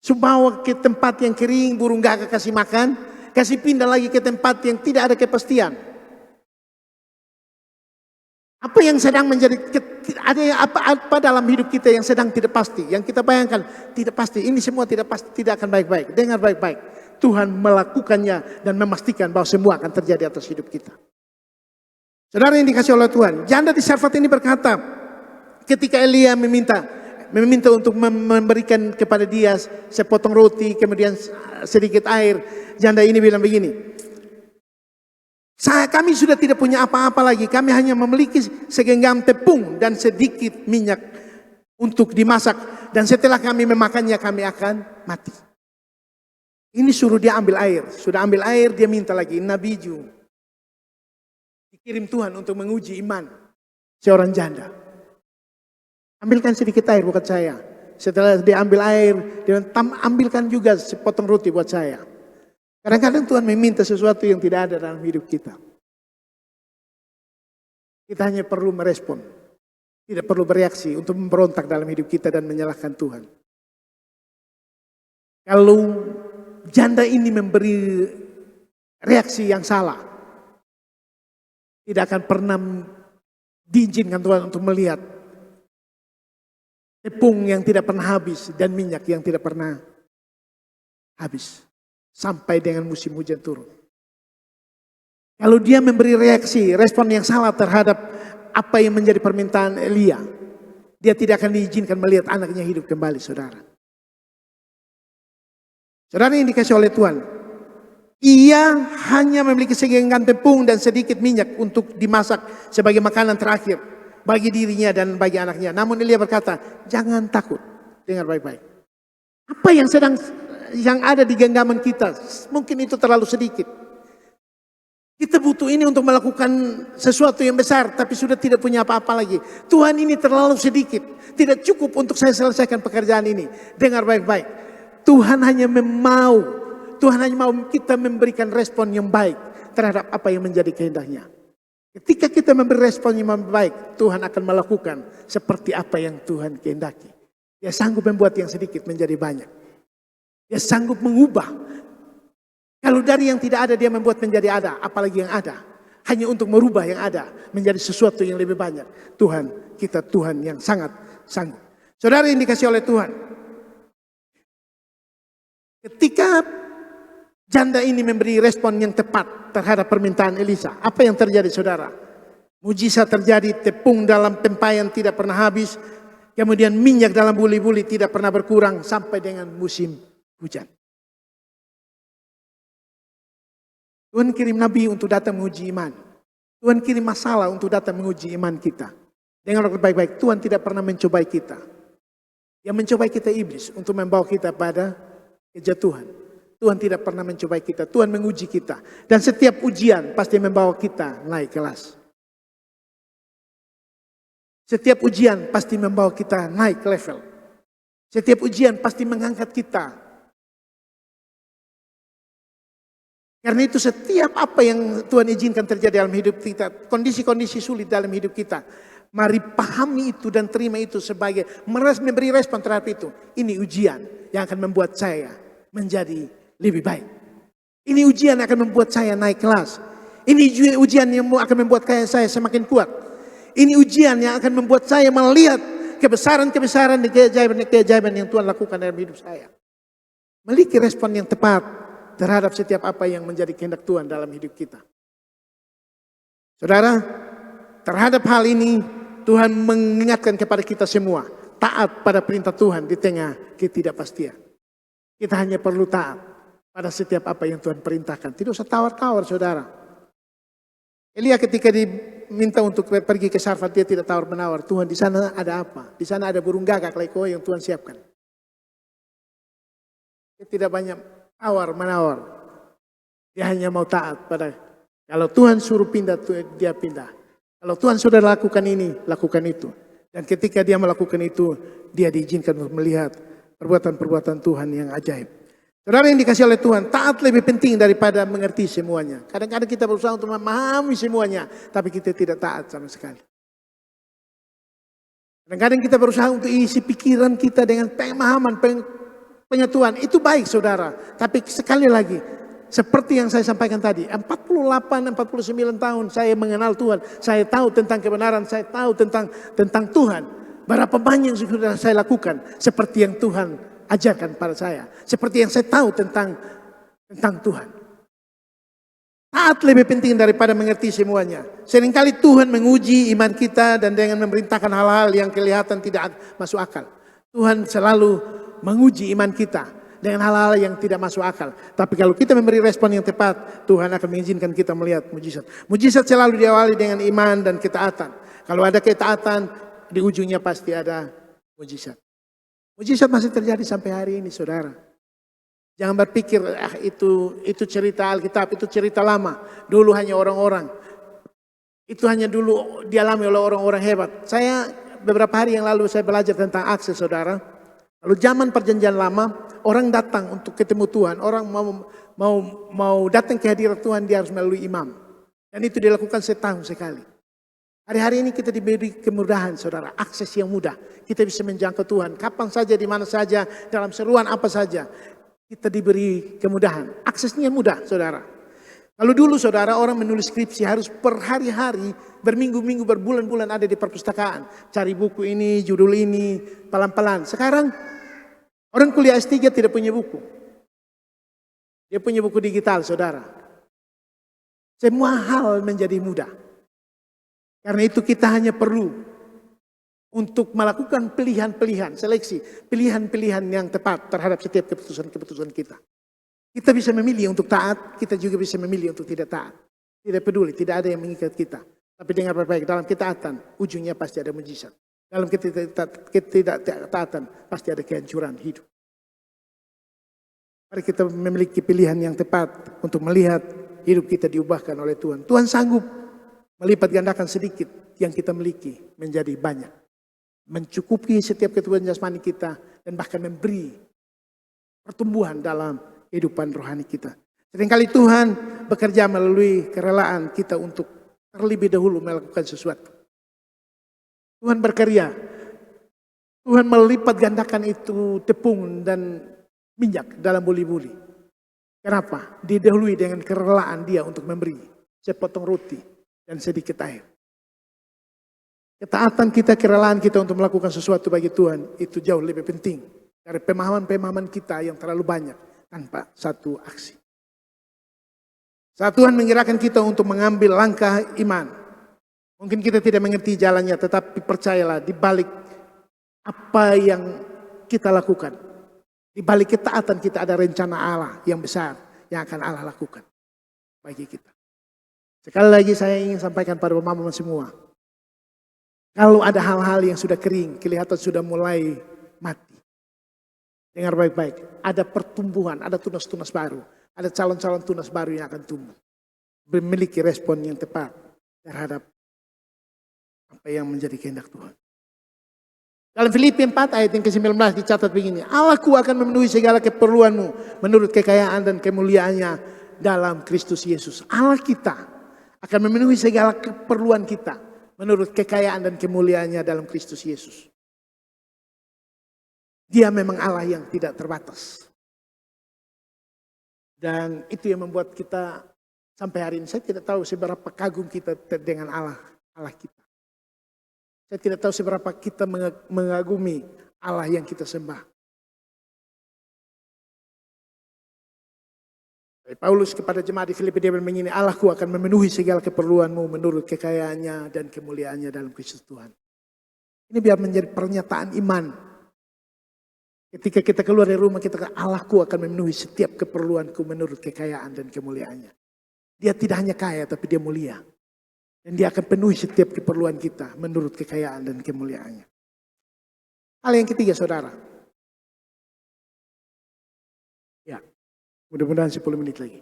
Subawa ke tempat yang kering, burung gagak kasih makan. Kasih pindah lagi ke tempat yang tidak ada kepastian. Apa yang sedang menjadi, ada apa dalam hidup kita yang sedang tidak pasti. Yang kita bayangkan tidak pasti. Ini semua tidak pasti, tidak akan baik-baik. Dengar baik-baik. Tuhan melakukannya dan memastikan bahwa semua akan terjadi atas hidup kita. Saudara yang dikasih oleh Tuhan. Janda di Sarfat ini berkata, ketika Elia meminta untuk memberikan kepada dia sepotong roti, kemudian sedikit air. Janda ini bilang begini, kami sudah tidak punya apa-apa lagi. Kami hanya memiliki segenggam tepung dan sedikit minyak untuk dimasak. Dan setelah kami memakannya, kami akan mati. Ini suruh dia ambil air. Sudah ambil air, dia minta lagi. Nabi Ju dikirim Tuhan untuk menguji iman seorang janda. Ambilkan sedikit air buat saya. Setelah diambil air, dia ambilkan juga sepotong roti buat saya. Kadang-kadang Tuhan meminta sesuatu yang tidak ada dalam hidup kita. Kita hanya perlu merespon. Tidak perlu bereaksi untuk memberontak dalam hidup kita dan menyalahkan Tuhan. Kalau janda ini memberi reaksi yang salah, tidak akan pernah diizinkan Tuhan untuk melihat tepung yang tidak pernah habis dan minyak yang tidak pernah habis sampai dengan musim hujan turun. Kalau dia memberi reaksi, respon yang salah terhadap apa yang menjadi permintaan Elia, dia tidak akan diizinkan melihat anaknya hidup kembali, saudara. Saudara yang dikasih oleh Tuhan, ia hanya memiliki segenggam tepung dan sedikit minyak untuk dimasak sebagai makanan terakhir bagi dirinya dan bagi anaknya. Namun Elia berkata, jangan takut. Dengar baik-baik. Apa yang ada di genggaman kita, mungkin itu terlalu sedikit. Kita butuh ini untuk melakukan sesuatu yang besar, tapi sudah tidak punya apa-apa lagi. Tuhan, ini terlalu sedikit. Tidak cukup untuk saya selesaikan pekerjaan ini. Dengar baik-baik. Tuhan hanya mau kita memberikan respon yang baik terhadap apa yang menjadi kehendaknya. Ketika kita memberi respon yang baik, Tuhan akan melakukan seperti apa yang Tuhan kehendaki. Dia sanggup membuat yang sedikit menjadi banyak. Dia sanggup mengubah. Kalau dari yang tidak ada dia membuat menjadi ada, apalagi yang ada. Hanya untuk merubah yang ada menjadi sesuatu yang lebih banyak. Tuhan, kita Tuhan yang sangat sanggup. Saudara yang dikasih oleh Tuhan. Ketika janda ini memberi respon yang tepat terhadap permintaan Elisa, apa yang terjadi, saudara? Mujizat terjadi, tepung dalam tempayan tidak pernah habis, kemudian minyak dalam buli-buli tidak pernah berkurang sampai dengan musim hujan. Tuhan kirim nabi untuk datang menguji iman. Tuhan kirim masalah untuk datang menguji iman kita. Dengar baik-baik, Tuhan tidak pernah mencobai kita. Yang mencobai kita iblis untuk membawa kita pada kejatuhan. Tuhan tidak pernah mencobai kita, Tuhan menguji kita. Dan setiap ujian pasti membawa kita naik kelas. Setiap ujian pasti membawa kita naik level. Setiap ujian pasti mengangkat kita. Karena itu setiap apa yang Tuhan izinkan terjadi dalam hidup kita, kondisi-kondisi sulit dalam hidup kita, mari pahami itu dan terima itu sebagai memberi respon terhadap itu. Ini ujian yang akan membuat saya menjadi lebih baik. Ini ujian yang akan membuat saya naik kelas. Ini ujian yang akan membuat saya semakin kuat. Ini ujian yang akan membuat saya melihat kebesaran-kebesaran dan keajaiban yang Tuhan lakukan dalam hidup saya. Memiliki respon yang tepat terhadap setiap apa yang menjadi kehendak Tuhan dalam hidup kita. Saudara, terhadap hal ini Tuhan mengingatkan kepada kita semua, taat pada perintah Tuhan di tengah ketidakpastian. Kita hanya perlu taat pada setiap apa yang Tuhan perintahkan. Tidak usah tawar-tawar, saudara. Elia ketika diminta untuk pergi ke Sarfat, dia tidak tawar-menawar. Tuhan, di sana ada apa? Di sana ada burung gagak leko yang Tuhan siapkan. Dia tidak banyak tawar-menawar. Dia hanya mau taat pada, kalau Tuhan suruh pindah, dia pindah. Kalau Tuhan sudah lakukan ini, lakukan itu. Dan ketika dia melakukan itu, dia diizinkan untuk melihat perbuatan-perbuatan Tuhan yang ajaib. Saudara yang dikasih oleh Tuhan, taat lebih penting daripada mengerti semuanya. Kadang-kadang kita berusaha untuk memahami semuanya, tapi kita tidak taat sama sekali. Kadang-kadang kita berusaha untuk isi pikiran kita dengan pemahaman, pengetahuan. Itu baik, saudara. Tapi sekali lagi, seperti yang saya sampaikan tadi, 48-49 tahun saya mengenal Tuhan. Saya tahu tentang kebenaran, saya tahu tentang Tuhan. Berapa banyak yang sudah saya lakukan seperti yang Tuhan ajarkan pada saya. Seperti yang saya tahu tentang Tuhan. Taat lebih penting daripada mengerti semuanya. Seringkali Tuhan menguji iman kita dan dengan memerintahkan hal-hal yang kelihatan tidak masuk akal. Tuhan selalu menguji iman kita dengan hal-hal yang tidak masuk akal. Tapi kalau kita memberi respon yang tepat, Tuhan akan mengizinkan kita melihat mujizat. Mujizat selalu diawali dengan iman dan ketaatan. Kalau ada ketaatan, di ujungnya pasti ada mujizat. Mujizat masih terjadi sampai hari ini, saudara. Jangan berpikir, itu cerita Alkitab, itu cerita lama. Dulu hanya orang-orang. Itu hanya dulu dialami oleh orang-orang hebat. Saya beberapa hari yang lalu saya belajar tentang akses, saudara. Lalu zaman perjanjian lama, orang datang untuk ketemu Tuhan, orang mau datang ke hadirat Tuhan, dia harus melalui imam. Dan itu dilakukan setahun sekali. Hari-hari ini kita diberi kemudahan, saudara, akses yang mudah. Kita bisa menjangkau Tuhan, kapan saja, di mana saja, dalam seruan apa saja. Kita diberi kemudahan, aksesnya mudah, saudara. Kalau dulu, saudara, orang menulis skripsi harus per hari-hari, berminggu-minggu, berbulan-bulan ada di perpustakaan. Cari buku ini, judul ini, pelan-pelan. Sekarang, orang kuliah S3 tidak punya buku. Dia punya buku digital, saudara. Semua hal menjadi mudah. Karena itu kita hanya perlu untuk melakukan pilihan-pilihan, seleksi, pilihan-pilihan yang tepat terhadap setiap keputusan-keputusan kita. Kita bisa memilih untuk taat, kita juga bisa memilih untuk tidak taat. Tidak peduli, tidak ada yang mengikat kita. Tapi dengar baik-baik, dalam ketaatan, ujungnya pasti ada mujizat. Dalam ketidaktaatan, pasti ada kehancuran hidup. Mari kita memiliki pilihan yang tepat untuk melihat hidup kita diubahkan oleh Tuhan. Tuhan sanggup melipat gandakan sedikit yang kita miliki menjadi banyak. Mencukupi setiap kebutuhan jasmani kita dan bahkan memberi pertumbuhan dalam kehidupan rohani kita. Seringkali Tuhan bekerja melalui kerelaan kita untuk terlebih dahulu melakukan sesuatu. Tuhan berkarya. Tuhan melipat gandakan itu tepung dan minyak dalam buli-buli. Kenapa? Didahului dengan kerelaan dia untuk memberi sepotong roti dan sedikit air. Ketaatan kita, kerelaan kita untuk melakukan sesuatu bagi Tuhan itu jauh lebih penting dari pemahaman-pemahaman kita yang terlalu banyak tanpa satu aksi. Saat Tuhan menggerakkan kita untuk mengambil langkah iman, mungkin kita tidak mengerti jalannya, tetapi percayalah di balik apa yang kita lakukan, di balik ketaatan kita ada rencana Allah yang besar yang akan Allah lakukan bagi kita. Sekali lagi saya ingin sampaikan pada mama-mama semua. Kalau ada hal-hal yang sudah kering, kelihatan sudah mulai mati. Dengar baik-baik, ada pertumbuhan, ada tunas-tunas baru. Ada calon-calon tunas baru yang akan tumbuh. Memiliki respon yang tepat terhadap apa yang menjadi kehendak Tuhan. Dalam Filipi 4 ayat yang ke-19 dicatat begini. Allahku akan memenuhi segala keperluanmu menurut kekayaan dan kemuliaannya dalam Kristus Yesus. Allah kita akan memenuhi segala keperluan kita menurut kekayaan dan kemuliaannya dalam Kristus Yesus. Dia memang Allah yang tidak terbatas. Dan itu yang membuat kita sampai hari ini, saya tidak tahu seberapa kagum kita dengan Allah kita. Saya tidak tahu seberapa kita mengagumi Allah yang kita sembah. Paulus kepada jemaat di Filipi dia bilang begini, Allahku akan memenuhi segala keperluanmu menurut kekayaannya dan kemuliaannya dalam Kristus Tuhan. Ini biar menjadi pernyataan iman. Ketika kita keluar dari rumah kita kata, Allahku akan memenuhi setiap keperluanku menurut kekayaan dan kemuliaannya. Dia tidak hanya kaya tapi dia mulia. Dan dia akan penuhi setiap keperluan kita menurut kekayaan dan kemuliaannya. Hal yang ketiga saudara. Ya, mudah-mudahan 10 menit lagi.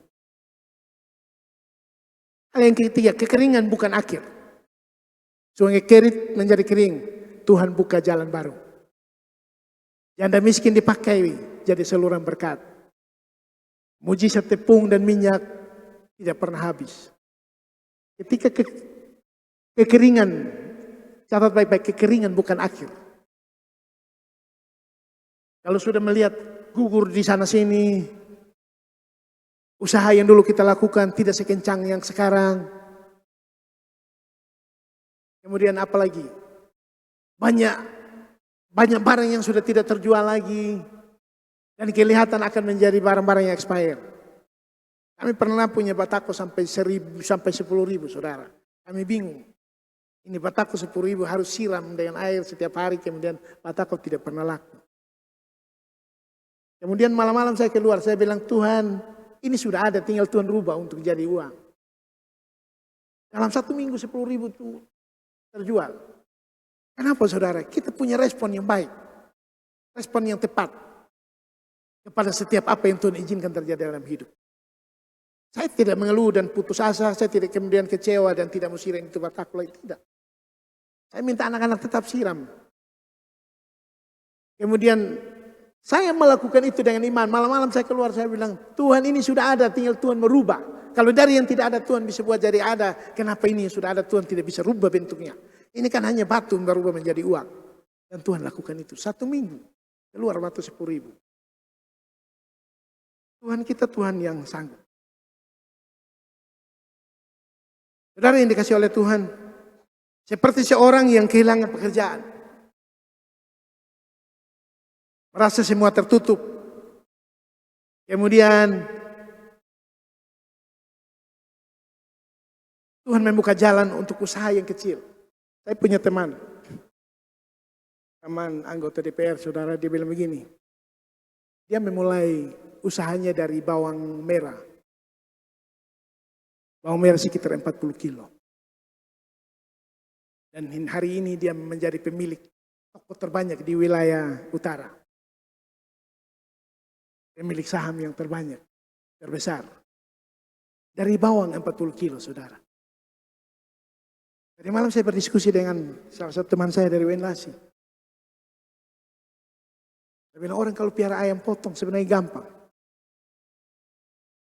Hal yang ketiga, kekeringan bukan akhir. Sungai Kerit menjadi kering, Tuhan buka jalan baru. Janda miskin dipakai jadi saluran berkat. Mujizat tepung dan minyak tidak pernah habis. Ketika kekeringan, catat baik-baik, kekeringan bukan akhir. Kalau sudah melihat gugur di sana sini, usaha yang dulu kita lakukan tidak sekencang yang sekarang. Kemudian apa lagi? Banyak barang yang sudah tidak terjual lagi. Dan kelihatan akan menjadi barang-barang yang expire. Kami pernah punya batako sampai 1.000 sampai 10.000 saudara. Kami bingung. Ini batako 10.000 harus siram dengan air setiap hari. Kemudian batako tidak pernah laku. Kemudian malam-malam saya keluar. Saya bilang Tuhan ini sudah ada tinggal Tuhan rubah untuk jadi uang. Dalam 1 minggu 10.000 itu terjual. Kenapa saudara? Kita punya respon yang baik. Respon yang tepat. Kepada setiap apa yang Tuhan izinkan terjadi dalam hidup. Saya tidak mengeluh dan putus asa. Saya tidak kemudian kecewa dan tidak mau siram itu batako lagi. Tidak. Saya minta anak-anak tetap siram. Kemudian Saya melakukan itu dengan iman. Malam-malam saya keluar, saya bilang, Tuhan ini sudah ada, tinggal Tuhan merubah. Kalau dari yang tidak ada Tuhan bisa buat jadi ada, kenapa ini yang sudah ada Tuhan tidak bisa rubah bentuknya? Ini kan hanya batu berubah menjadi uang. Dan Tuhan lakukan itu 1 minggu. Keluar batu 10.000. Tuhan kita Tuhan yang sanggup. Saudara yang dikasih oleh Tuhan, seperti seorang yang kehilangan pekerjaan. Merasa semua tertutup. Kemudian Tuhan membuka jalan untuk usaha yang kecil. Saya punya teman anggota DPR, saudara, dia bilang begini. Dia memulai usahanya dari bawang merah. Bawang merah sekitar 40 kilo. Dan hari ini dia menjadi pemilik toko terbanyak di wilayah utara. Pemilik saham yang terbanyak, terbesar. Dari bawang 40 kilo, saudara. Tadi malam saya berdiskusi dengan salah satu teman saya dari Wenlasi. Saya bilang, orang kalau piara ayam potong sebenarnya gampang.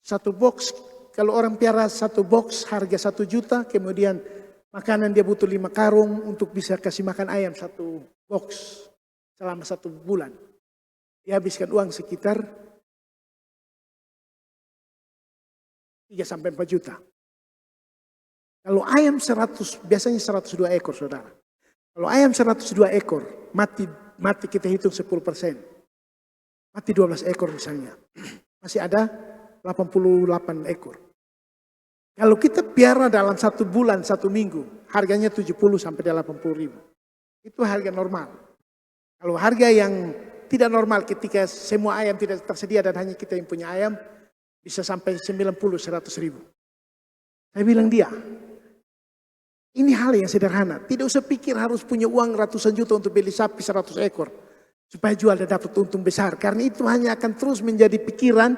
Satu box, kalau orang piara satu box harga 1 juta, kemudian makanan dia butuh 5 karung untuk bisa kasih makan ayam 1 box selama 1 bulan. Dia habiskan uang sekitar 3-4 juta. Kalau ayam 100, biasanya 102 ekor, saudara. Kalau ayam 102 ekor, mati kita hitung 10%. Mati 12 ekor misalnya. Masih ada 88 ekor. Kalau kita piara dalam 1 bulan, 1 minggu, harganya 70 sampai 80 ribu. Itu harga normal. Kalau harga yang tidak normal ketika semua ayam tidak tersedia dan hanya kita yang punya ayam, bisa sampai 90-100 ribu. Saya bilang dia, ini hal yang sederhana. Tidak usah pikir harus punya uang ratusan juta untuk beli sapi 100 ekor. Supaya jual dan dapat untung besar. Karena itu hanya akan terus menjadi pikiran.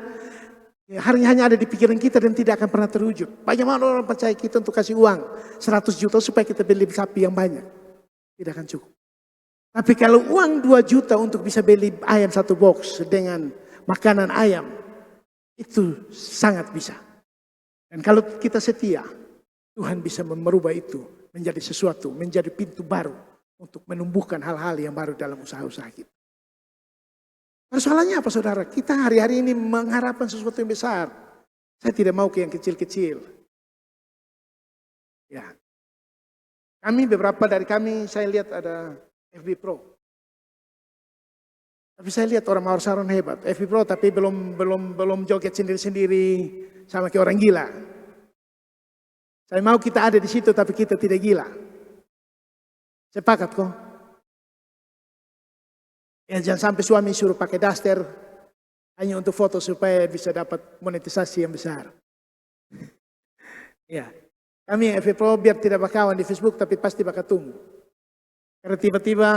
Hanya ada di pikiran kita dan tidak akan pernah terwujud. Bagaimana orang percaya kita untuk kasih uang 100 juta supaya kita beli sapi yang banyak. Tidak akan cukup. Tapi kalau uang 2 juta untuk bisa beli ayam 1 box dengan makanan ayam. Itu sangat bisa. Dan kalau kita setia, Tuhan bisa merubah itu menjadi sesuatu, menjadi pintu baru untuk menumbuhkan hal-hal yang baru dalam usaha-usaha kita. Persoalannya apa, saudara? Kita hari-hari ini mengharapkan sesuatu yang besar. Saya tidak mau ke yang kecil-kecil. Ya. Beberapa dari kami, saya lihat ada FB Pro. Tapi saya lihat orang Mawar Saron hebat. FB Pro tapi belum joget sendiri-sendiri sama kayak orang gila. Saya mau kita ada di situ tapi kita tidak gila. Sepakat kok? Ya jangan sampai suami suruh pakai daster hanya untuk foto supaya bisa dapat monetisasi yang besar. Ya, kami FB Pro biar tidak berkawan di Facebook tapi pasti bakal tunggu. Karena tiba-tiba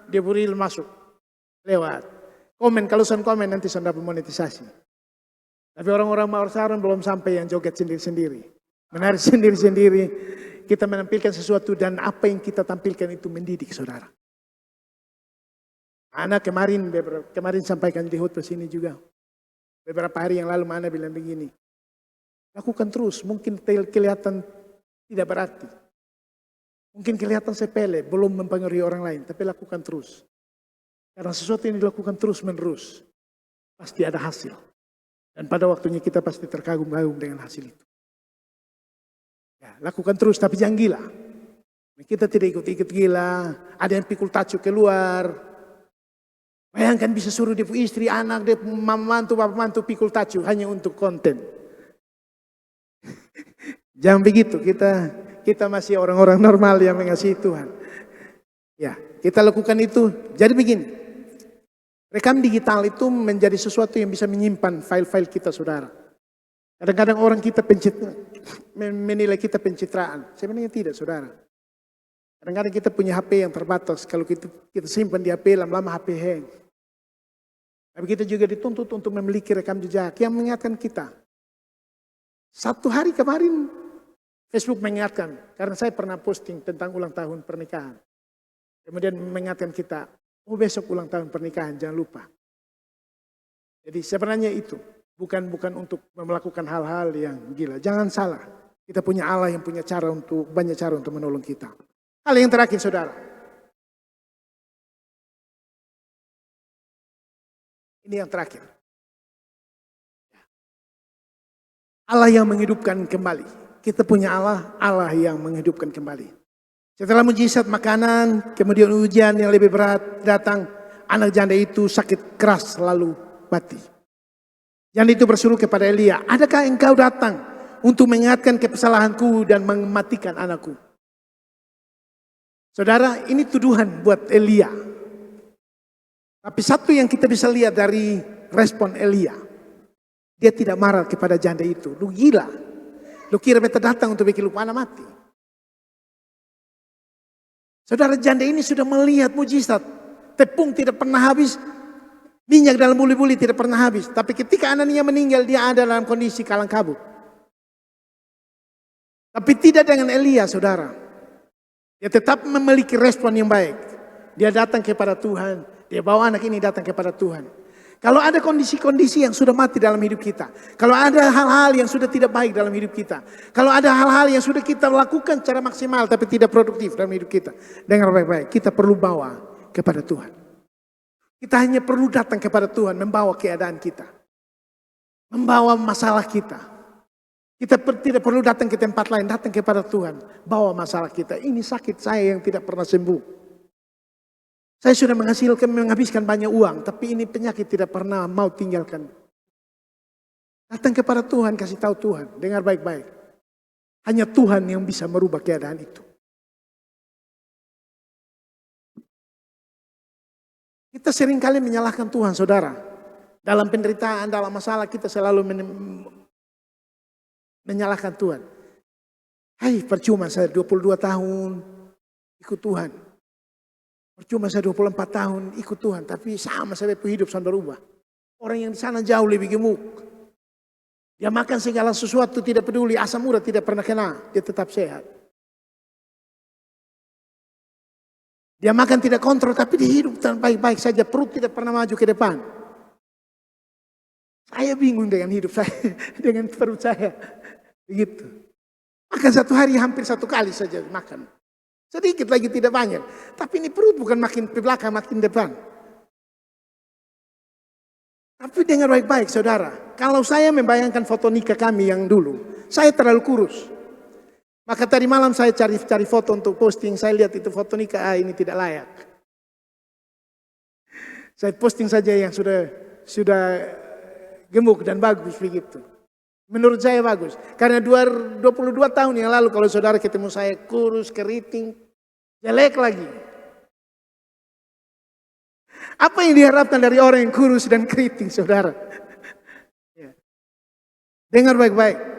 dia buril masuk. Lewat. Komen, kalau son komen nanti son dapat monetisasi. Tapi orang-orang Mawar Saron belum sampai yang joget sendiri-sendiri. Menari sendiri-sendiri. Kita menampilkan sesuatu dan apa yang kita tampilkan itu mendidik, saudara. Ana kemarin sampaikan di khutbah sini juga. Beberapa hari yang lalu Ana bilang begini. Lakukan terus, mungkin kelihatan tidak berarti. Mungkin kelihatan sepele, belum mempengaruhi orang lain. Tapi lakukan terus. Karena sesuatu yang dilakukan terus-menerus, pasti ada hasil. Dan pada waktunya kita pasti terkagum-kagum dengan hasil itu. Ya, lakukan terus, tapi jangan gila. Kita tidak ikut-ikut gila, ada yang pikul tacu keluar. Bayangkan bisa suruh dia istri, anak, dia mama mantu, papa mantu pikul tacu hanya untuk konten. Jangan begitu, kita masih orang-orang normal yang mengasihi Tuhan. Ya, kita lakukan itu, jadi begini. Rekam digital itu menjadi sesuatu yang bisa menyimpan file-file kita, saudara. Kadang-kadang orang kita menilai kita pencitraan. Sebenarnya tidak, saudara. Kadang-kadang kita punya HP yang terbatas. Kalau kita simpan di HP, lama-lama HP hang. Tapi kita juga dituntut untuk memiliki rekam jejak yang mengingatkan kita. 1 hari kemarin, Facebook mengingatkan. Karena saya pernah posting tentang ulang tahun pernikahan. Kemudian mengingatkan kita, oh besok ulang tahun pernikahan, jangan lupa. Jadi sebenarnya itu bukan untuk melakukan hal-hal yang gila. Jangan salah. Kita punya Allah yang punya banyak cara untuk menolong kita. Hal yang terakhir saudara. Ini yang terakhir. Allah yang menghidupkan kembali. Kita punya Allah yang menghidupkan kembali. Setelah mujizat makanan, kemudian ujian yang lebih berat datang, anak janda itu sakit keras lalu mati. Janda itu berseru kepada Elia, adakah engkau datang untuk mengingatkan kesalahanku dan mematikan anakku? Saudara, ini tuduhan buat Elia. Tapi satu yang kita bisa lihat dari respon Elia, dia tidak marah kepada janda itu. Lu gila, lu kira beta datang untuk bikin lupa anak mati. Saudara, janda ini sudah melihat mujizat. Tepung tidak pernah habis, minyak dalam buli-buli tidak pernah habis. Tapi ketika anaknya meninggal, dia ada dalam kondisi kalang kabut. Tapi tidak dengan Elia, saudara. Dia tetap memiliki respon yang baik. Dia datang kepada Tuhan. Dia bawa anak ini datang kepada Tuhan. Kalau ada kondisi-kondisi yang sudah mati dalam hidup kita. Kalau ada hal-hal yang sudah tidak baik dalam hidup kita. Kalau ada hal-hal yang sudah kita lakukan secara maksimal tapi tidak produktif dalam hidup kita. Dengar baik-baik, kita perlu bawa kepada Tuhan. Kita hanya perlu datang kepada Tuhan, membawa keadaan kita. Membawa masalah kita. Kita tidak perlu datang ke tempat lain, datang kepada Tuhan. Bawa masalah kita. Ini sakit saya yang tidak pernah sembuh. Saya sudah menghabiskan banyak uang, tapi ini penyakit tidak pernah mau tinggalkan. Datang kepada Tuhan, kasih tahu Tuhan, dengar baik-baik. Hanya Tuhan yang bisa merubah keadaan itu. Kita seringkali menyalahkan Tuhan, saudara. Dalam penderitaan, dalam masalah kita selalu menyalahkan Tuhan. Hai, percuma saya 22 tahun ikut Tuhan. Percuma saya 24 tahun ikut Tuhan, tapi sama saya hidup sampai berubah. Orang yang di sana jauh lebih gemuk. Dia makan segala sesuatu tidak peduli, asam urat tidak pernah kena, dia tetap sehat. Dia makan tidak kontrol, tapi dia hidup baik-baik saja, perut tidak pernah maju ke depan. Saya bingung dengan hidup saya, dengan perut saya. Begitu. Makan satu hari hampir 1 kali saja makan. Sedikit lagi tidak banyak. Tapi ini perut bukan makin ke belakang, makin depan. Tapi dengar baik-baik saudara. Kalau saya membayangkan foto nikah kami yang dulu. Saya terlalu kurus. Maka tadi malam saya cari foto untuk posting. Saya lihat itu foto nikah, ini tidak layak. Saya posting saja yang sudah gemuk dan bagus begitu. Menurut saya bagus. Karena 22 tahun yang lalu kalau saudara ketemu saya kurus, keriting, jelek lagi. Apa yang diharapkan dari orang yang kurus dan keriting, saudara? Dengar baik-baik.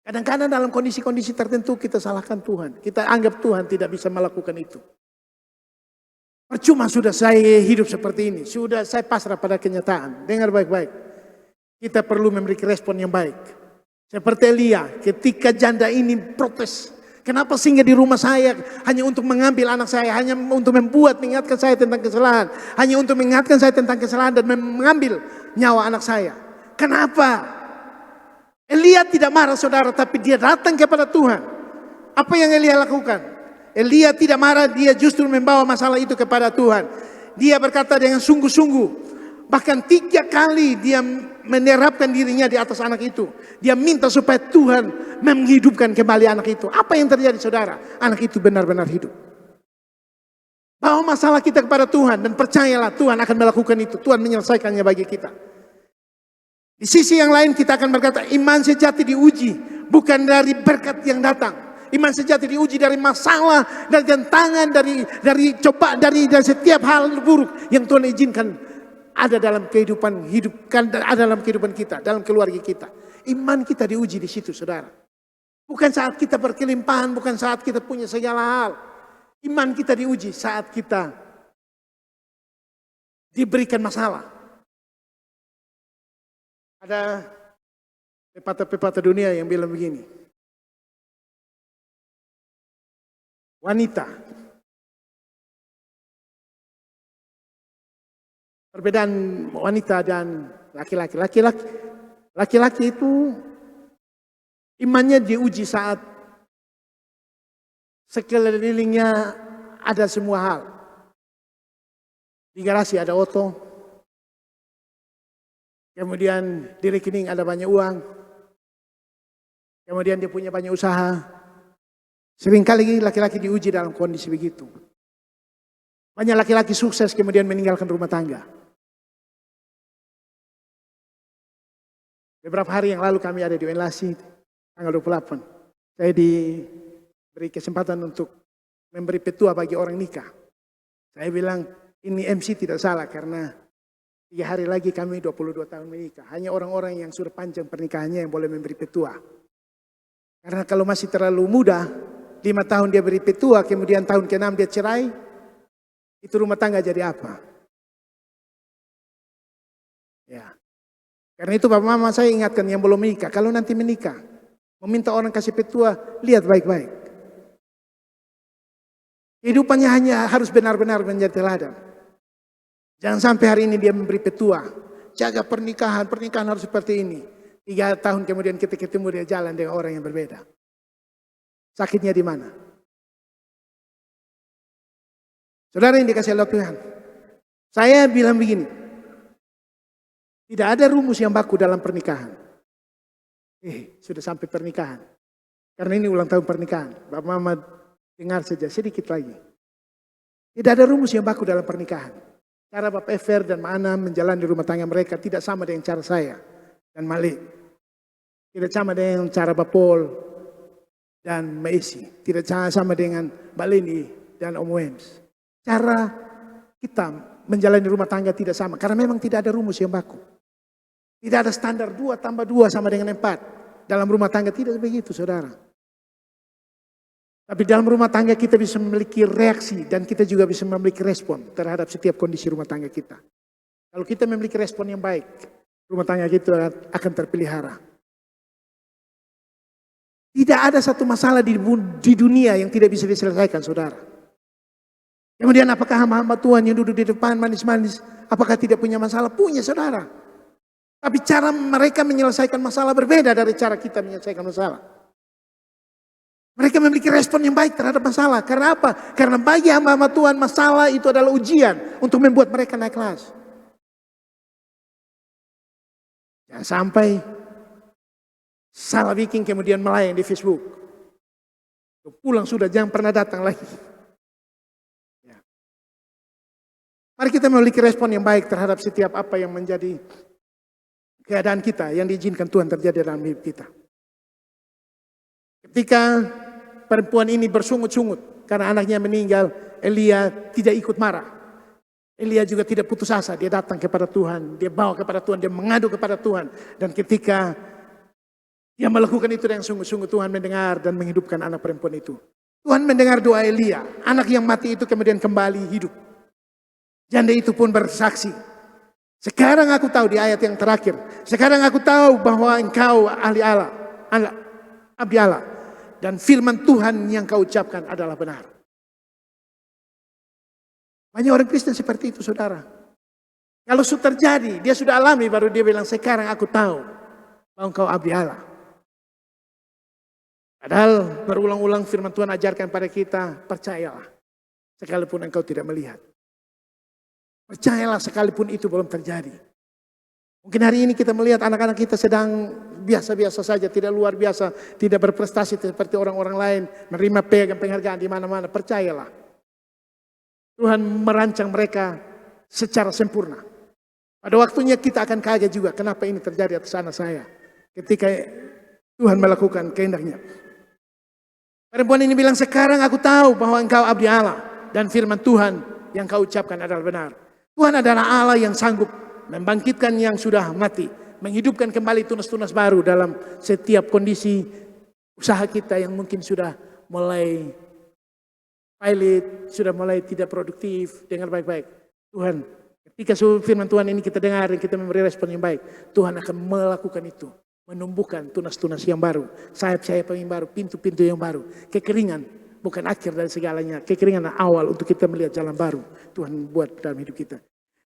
Kadang-kadang dalam kondisi-kondisi tertentu kita salahkan Tuhan. Kita anggap Tuhan tidak bisa melakukan itu. Percuma sudah saya hidup seperti ini. Sudah saya pasrah pada kenyataan. Dengar baik-baik. Kita perlu memberi respon yang baik. Seperti Elia, ketika janda ini protes. Kenapa singgah di rumah saya hanya untuk mengambil anak saya, hanya untuk mengingatkan saya tentang kesalahan. Hanya untuk mengingatkan saya tentang kesalahan dan mengambil nyawa anak saya. Kenapa? Elia tidak marah saudara, tapi dia datang kepada Tuhan. Apa yang Elia lakukan? Elia tidak marah, dia justru membawa masalah itu kepada Tuhan. Dia berkata dengan sungguh-sungguh. Bahkan 3 kali dia menerapkan dirinya di atas anak itu. Dia minta supaya Tuhan menghidupkan kembali anak itu. Apa yang terjadi saudara? Anak itu benar-benar hidup. Bawa masalah kita kepada Tuhan dan percayalah Tuhan akan melakukan itu. Tuhan menyelesaikannya bagi kita. Di sisi yang lain kita akan berkata iman sejati diuji. Bukan dari berkat yang datang. Iman sejati diuji dari masalah, dari tantangan, dari coba, dari setiap hal buruk yang Tuhan izinkan ada dalam kehidupan ada dalam kehidupan kita, dalam keluarga kita. Iman kita diuji di situ, saudara. Bukan saat kita berkelimpahan, bukan saat kita punya segala hal. Iman kita diuji saat kita diberikan masalah. Ada pepatah-pepatah dunia yang bilang begini. Wanita perbedaan wanita dan laki-laki. Laki-laki itu imannya diuji saat sekelilingnya ada semua hal. Di garasi ada oto, kemudian di rekening ada banyak uang, kemudian dia punya banyak usaha. Seringkali laki-laki diuji dalam kondisi begitu. Banyak laki-laki sukses kemudian meninggalkan rumah tangga. Beberapa hari yang lalu kami ada di Wenlasi, tanggal 28. Saya diberi kesempatan untuk memberi petua bagi orang nikah. Saya bilang, ini MC tidak salah karena 3 hari lagi kami 22 tahun menikah. Hanya orang-orang yang sudah panjang pernikahannya yang boleh memberi petua. Karena kalau masih terlalu muda, 5 tahun dia beri petua, kemudian tahun ke-6 dia cerai, itu rumah tangga jadi apa? Ya. Karena itu Bapak Mama saya ingatkan yang belum menikah, kalau nanti menikah, meminta orang kasih petua, lihat baik-baik. Kehidupannya hanya harus benar-benar menjadi teladan. Jangan sampai hari ini dia memberi petua, jaga pernikahan harus seperti ini. 3 tahun kemudian kita ketemu dia jalan dengan orang yang berbeda. Sakitnya di mana? Saudara yang dikasih oleh Tuhan, saya bilang begini, tidak ada rumus yang baku dalam pernikahan. Sudah sampai pernikahan. Karena ini ulang tahun pernikahan. Bapak Mama dengar saja sedikit lagi. Tidak ada rumus yang baku dalam pernikahan. Cara Bapak Ever dan Mana menjalani rumah tangga mereka tidak sama dengan cara saya dan Malik. Tidak sama dengan cara Bapak Paul dan Mbak Esi. Tidak sama dengan Mbak Leni dan Om Wems. Cara kita menjalani rumah tangga tidak sama. Karena memang tidak ada rumus yang baku. Tidak ada standar 2 tambah 2 sama dengan 4. Dalam rumah tangga tidak begitu, saudara. Tapi dalam rumah tangga kita bisa memiliki reaksi dan kita juga bisa memiliki respon terhadap setiap kondisi rumah tangga kita. Kalau kita memiliki respon yang baik, rumah tangga kita akan terpelihara. Tidak ada satu masalah di dunia yang tidak bisa diselesaikan, saudara. Kemudian apakah hamba-hamba Tuhan yang duduk di depan manis-manis, apakah tidak punya masalah? Punya, saudara. Tapi cara mereka menyelesaikan masalah berbeda dari cara kita menyelesaikan masalah. Mereka memiliki respon yang baik terhadap masalah. Karena apa? Karena bagi hamba-hamba Tuhan masalah itu adalah ujian untuk membuat mereka naik kelas. Jangan sampai salah bikin kemudian melayang di Facebook. Pulang sudah jangan pernah datang lagi. Ya. Mari kita memiliki respon yang baik terhadap setiap apa yang menjadi keadaan kita yang diizinkan Tuhan terjadi dalam hidup kita. Ketika perempuan ini bersungut-sungut karena anaknya meninggal, Elia tidak ikut marah. Elia juga tidak putus asa, dia datang kepada Tuhan, dia bawa kepada Tuhan, dia mengadu kepada Tuhan. Dan ketika dia melakukan itu dengan sungguh-sungguh, Tuhan mendengar dan menghidupkan anak perempuan itu. Tuhan mendengar doa Elia, anak yang mati itu kemudian kembali hidup. Janda itu pun bersaksi, sekarang aku tahu di ayat yang terakhir, sekarang aku tahu bahwa engkau ahli Allah, abdi Allah, dan firman Tuhan yang kau ucapkan adalah benar. Banyak orang Kristen seperti itu, saudara. Kalau sudah terjadi, dia sudah alami, baru dia bilang, sekarang aku tahu bahwa engkau abdi Allah. Padahal berulang-ulang firman Tuhan ajarkan pada kita, percayalah, sekalipun engkau tidak melihat. Percayalah sekalipun itu belum terjadi. Mungkin hari ini kita melihat anak-anak kita sedang biasa-biasa saja, tidak luar biasa, tidak berprestasi seperti orang-orang lain, menerima penghargaan di mana-mana. Percayalah, Tuhan merancang mereka secara sempurna. Pada waktunya kita akan kaget juga, kenapa ini terjadi atas anak saya. Ketika Tuhan melakukan kehendaknya. Perempuan ini bilang, sekarang aku tahu bahwa engkau abdi Allah, dan firman Tuhan yang kau ucapkan adalah benar. Tuhan adalah Allah yang sanggup membangkitkan yang sudah mati, menghidupkan kembali tunas-tunas baru dalam setiap kondisi usaha kita yang mungkin sudah mulai pilot, sudah mulai tidak produktif. Dengar baik-baik, Tuhan, ketika firman Tuhan ini kita dengar dan kita memberi respon yang baik, Tuhan akan melakukan itu, menumbuhkan tunas-tunas yang baru, sayap-sayap yang baru, pintu-pintu yang baru. Kekeringan bukan akhir dari segalanya, kekeringan awal untuk kita melihat jalan baru Tuhan buat dalam hidup kita.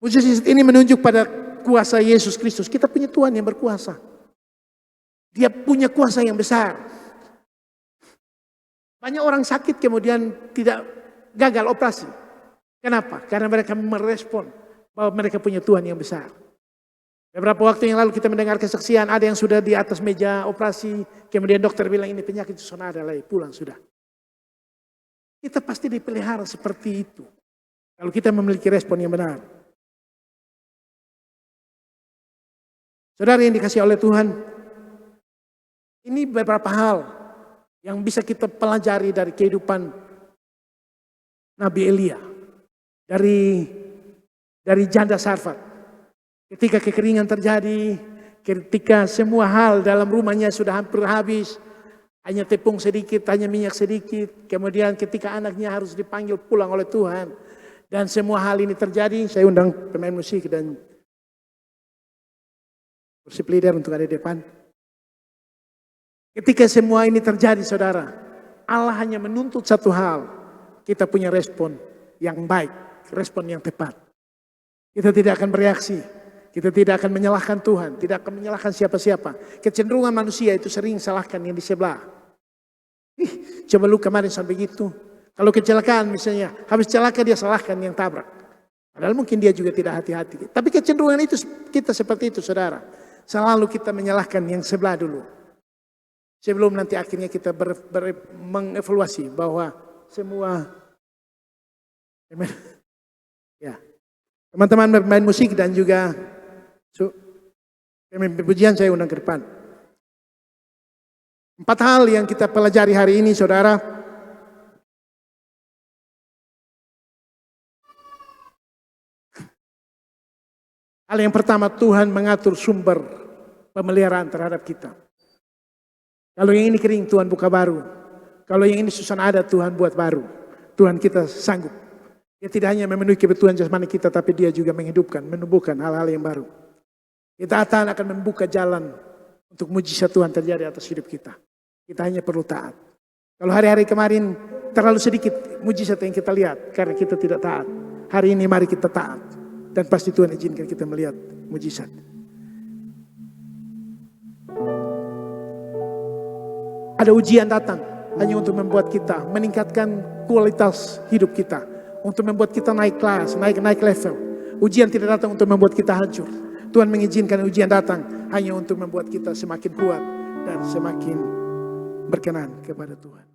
Mujizat ini menunjuk pada kuasa Yesus Kristus. Kita punya Tuhan yang berkuasa. Dia punya kuasa yang besar. Banyak orang sakit kemudian tidak gagal operasi. Kenapa? Karena mereka merespon bahwa mereka punya Tuhan yang besar. Beberapa waktu yang lalu kita mendengar kesaksian, ada yang sudah di atas meja operasi, kemudian dokter bilang ini penyakit sonada lagi, pulang sudah. Kita pasti dipelihara seperti itu. Kalau kita memiliki respon yang benar. Saudara yang dikasihi oleh Tuhan, ini beberapa hal yang bisa kita pelajari dari kehidupan Nabi Elia. Dari janda Sarfat. Ketika kekeringan terjadi, ketika semua hal dalam rumahnya sudah hampir habis, hanya tepung sedikit, hanya minyak sedikit, kemudian ketika anaknya harus dipanggil pulang oleh Tuhan, dan semua hal ini terjadi, saya undang pemain musik dan worship leader untuk ada di depan. Ketika semua ini terjadi, saudara, Allah hanya menuntut satu hal, kita punya respon yang baik, respon yang tepat. Kita tidak akan bereaksi. Kita tidak akan menyalahkan Tuhan, tidak akan menyalahkan siapa-siapa. Kecenderungan manusia itu sering salahkan yang di sebelah. Coba lu kemarin sampai gitu. Kalau kecelakaan misalnya, habis celaka dia salahkan yang tabrak. Padahal mungkin dia juga tidak hati-hati. Tapi kecenderungan itu kita seperti itu, saudara. Selalu kita menyalahkan yang sebelah dulu. Sebelum nanti akhirnya kita mengevaluasi bahwa semua... Ya, teman-teman bermain musik dan juga pemimpin pujian saya undang ke depan. 4 hal yang kita pelajari hari ini, saudara. Hal yang pertama, Tuhan mengatur sumber pemeliharaan terhadap kita. Kalau yang ini kering, Tuhan buka baru. Kalau yang ini susah ada, Tuhan buat baru. Tuhan kita sanggup. Dia tidak hanya memenuhi kebutuhan jasmani kita, tapi dia juga menghidupkan, menumbuhkan hal-hal yang baru. Ketaatan akan membuka jalan untuk mujizat Tuhan terjadi atas hidup kita. Kita hanya perlu taat. Kalau hari-hari kemarin terlalu sedikit mujizat yang kita lihat karena kita tidak taat. Hari ini mari kita taat. Dan pasti Tuhan izinkan kita melihat mujizat. Ada ujian datang hanya untuk membuat kita meningkatkan kualitas hidup kita. Untuk membuat kita naik kelas, naik level. Ujian tidak datang untuk membuat kita hancur. Tuhan mengizinkan ujian datang hanya untuk membuat kita semakin kuat dan semakin berkenan kepada Tuhan.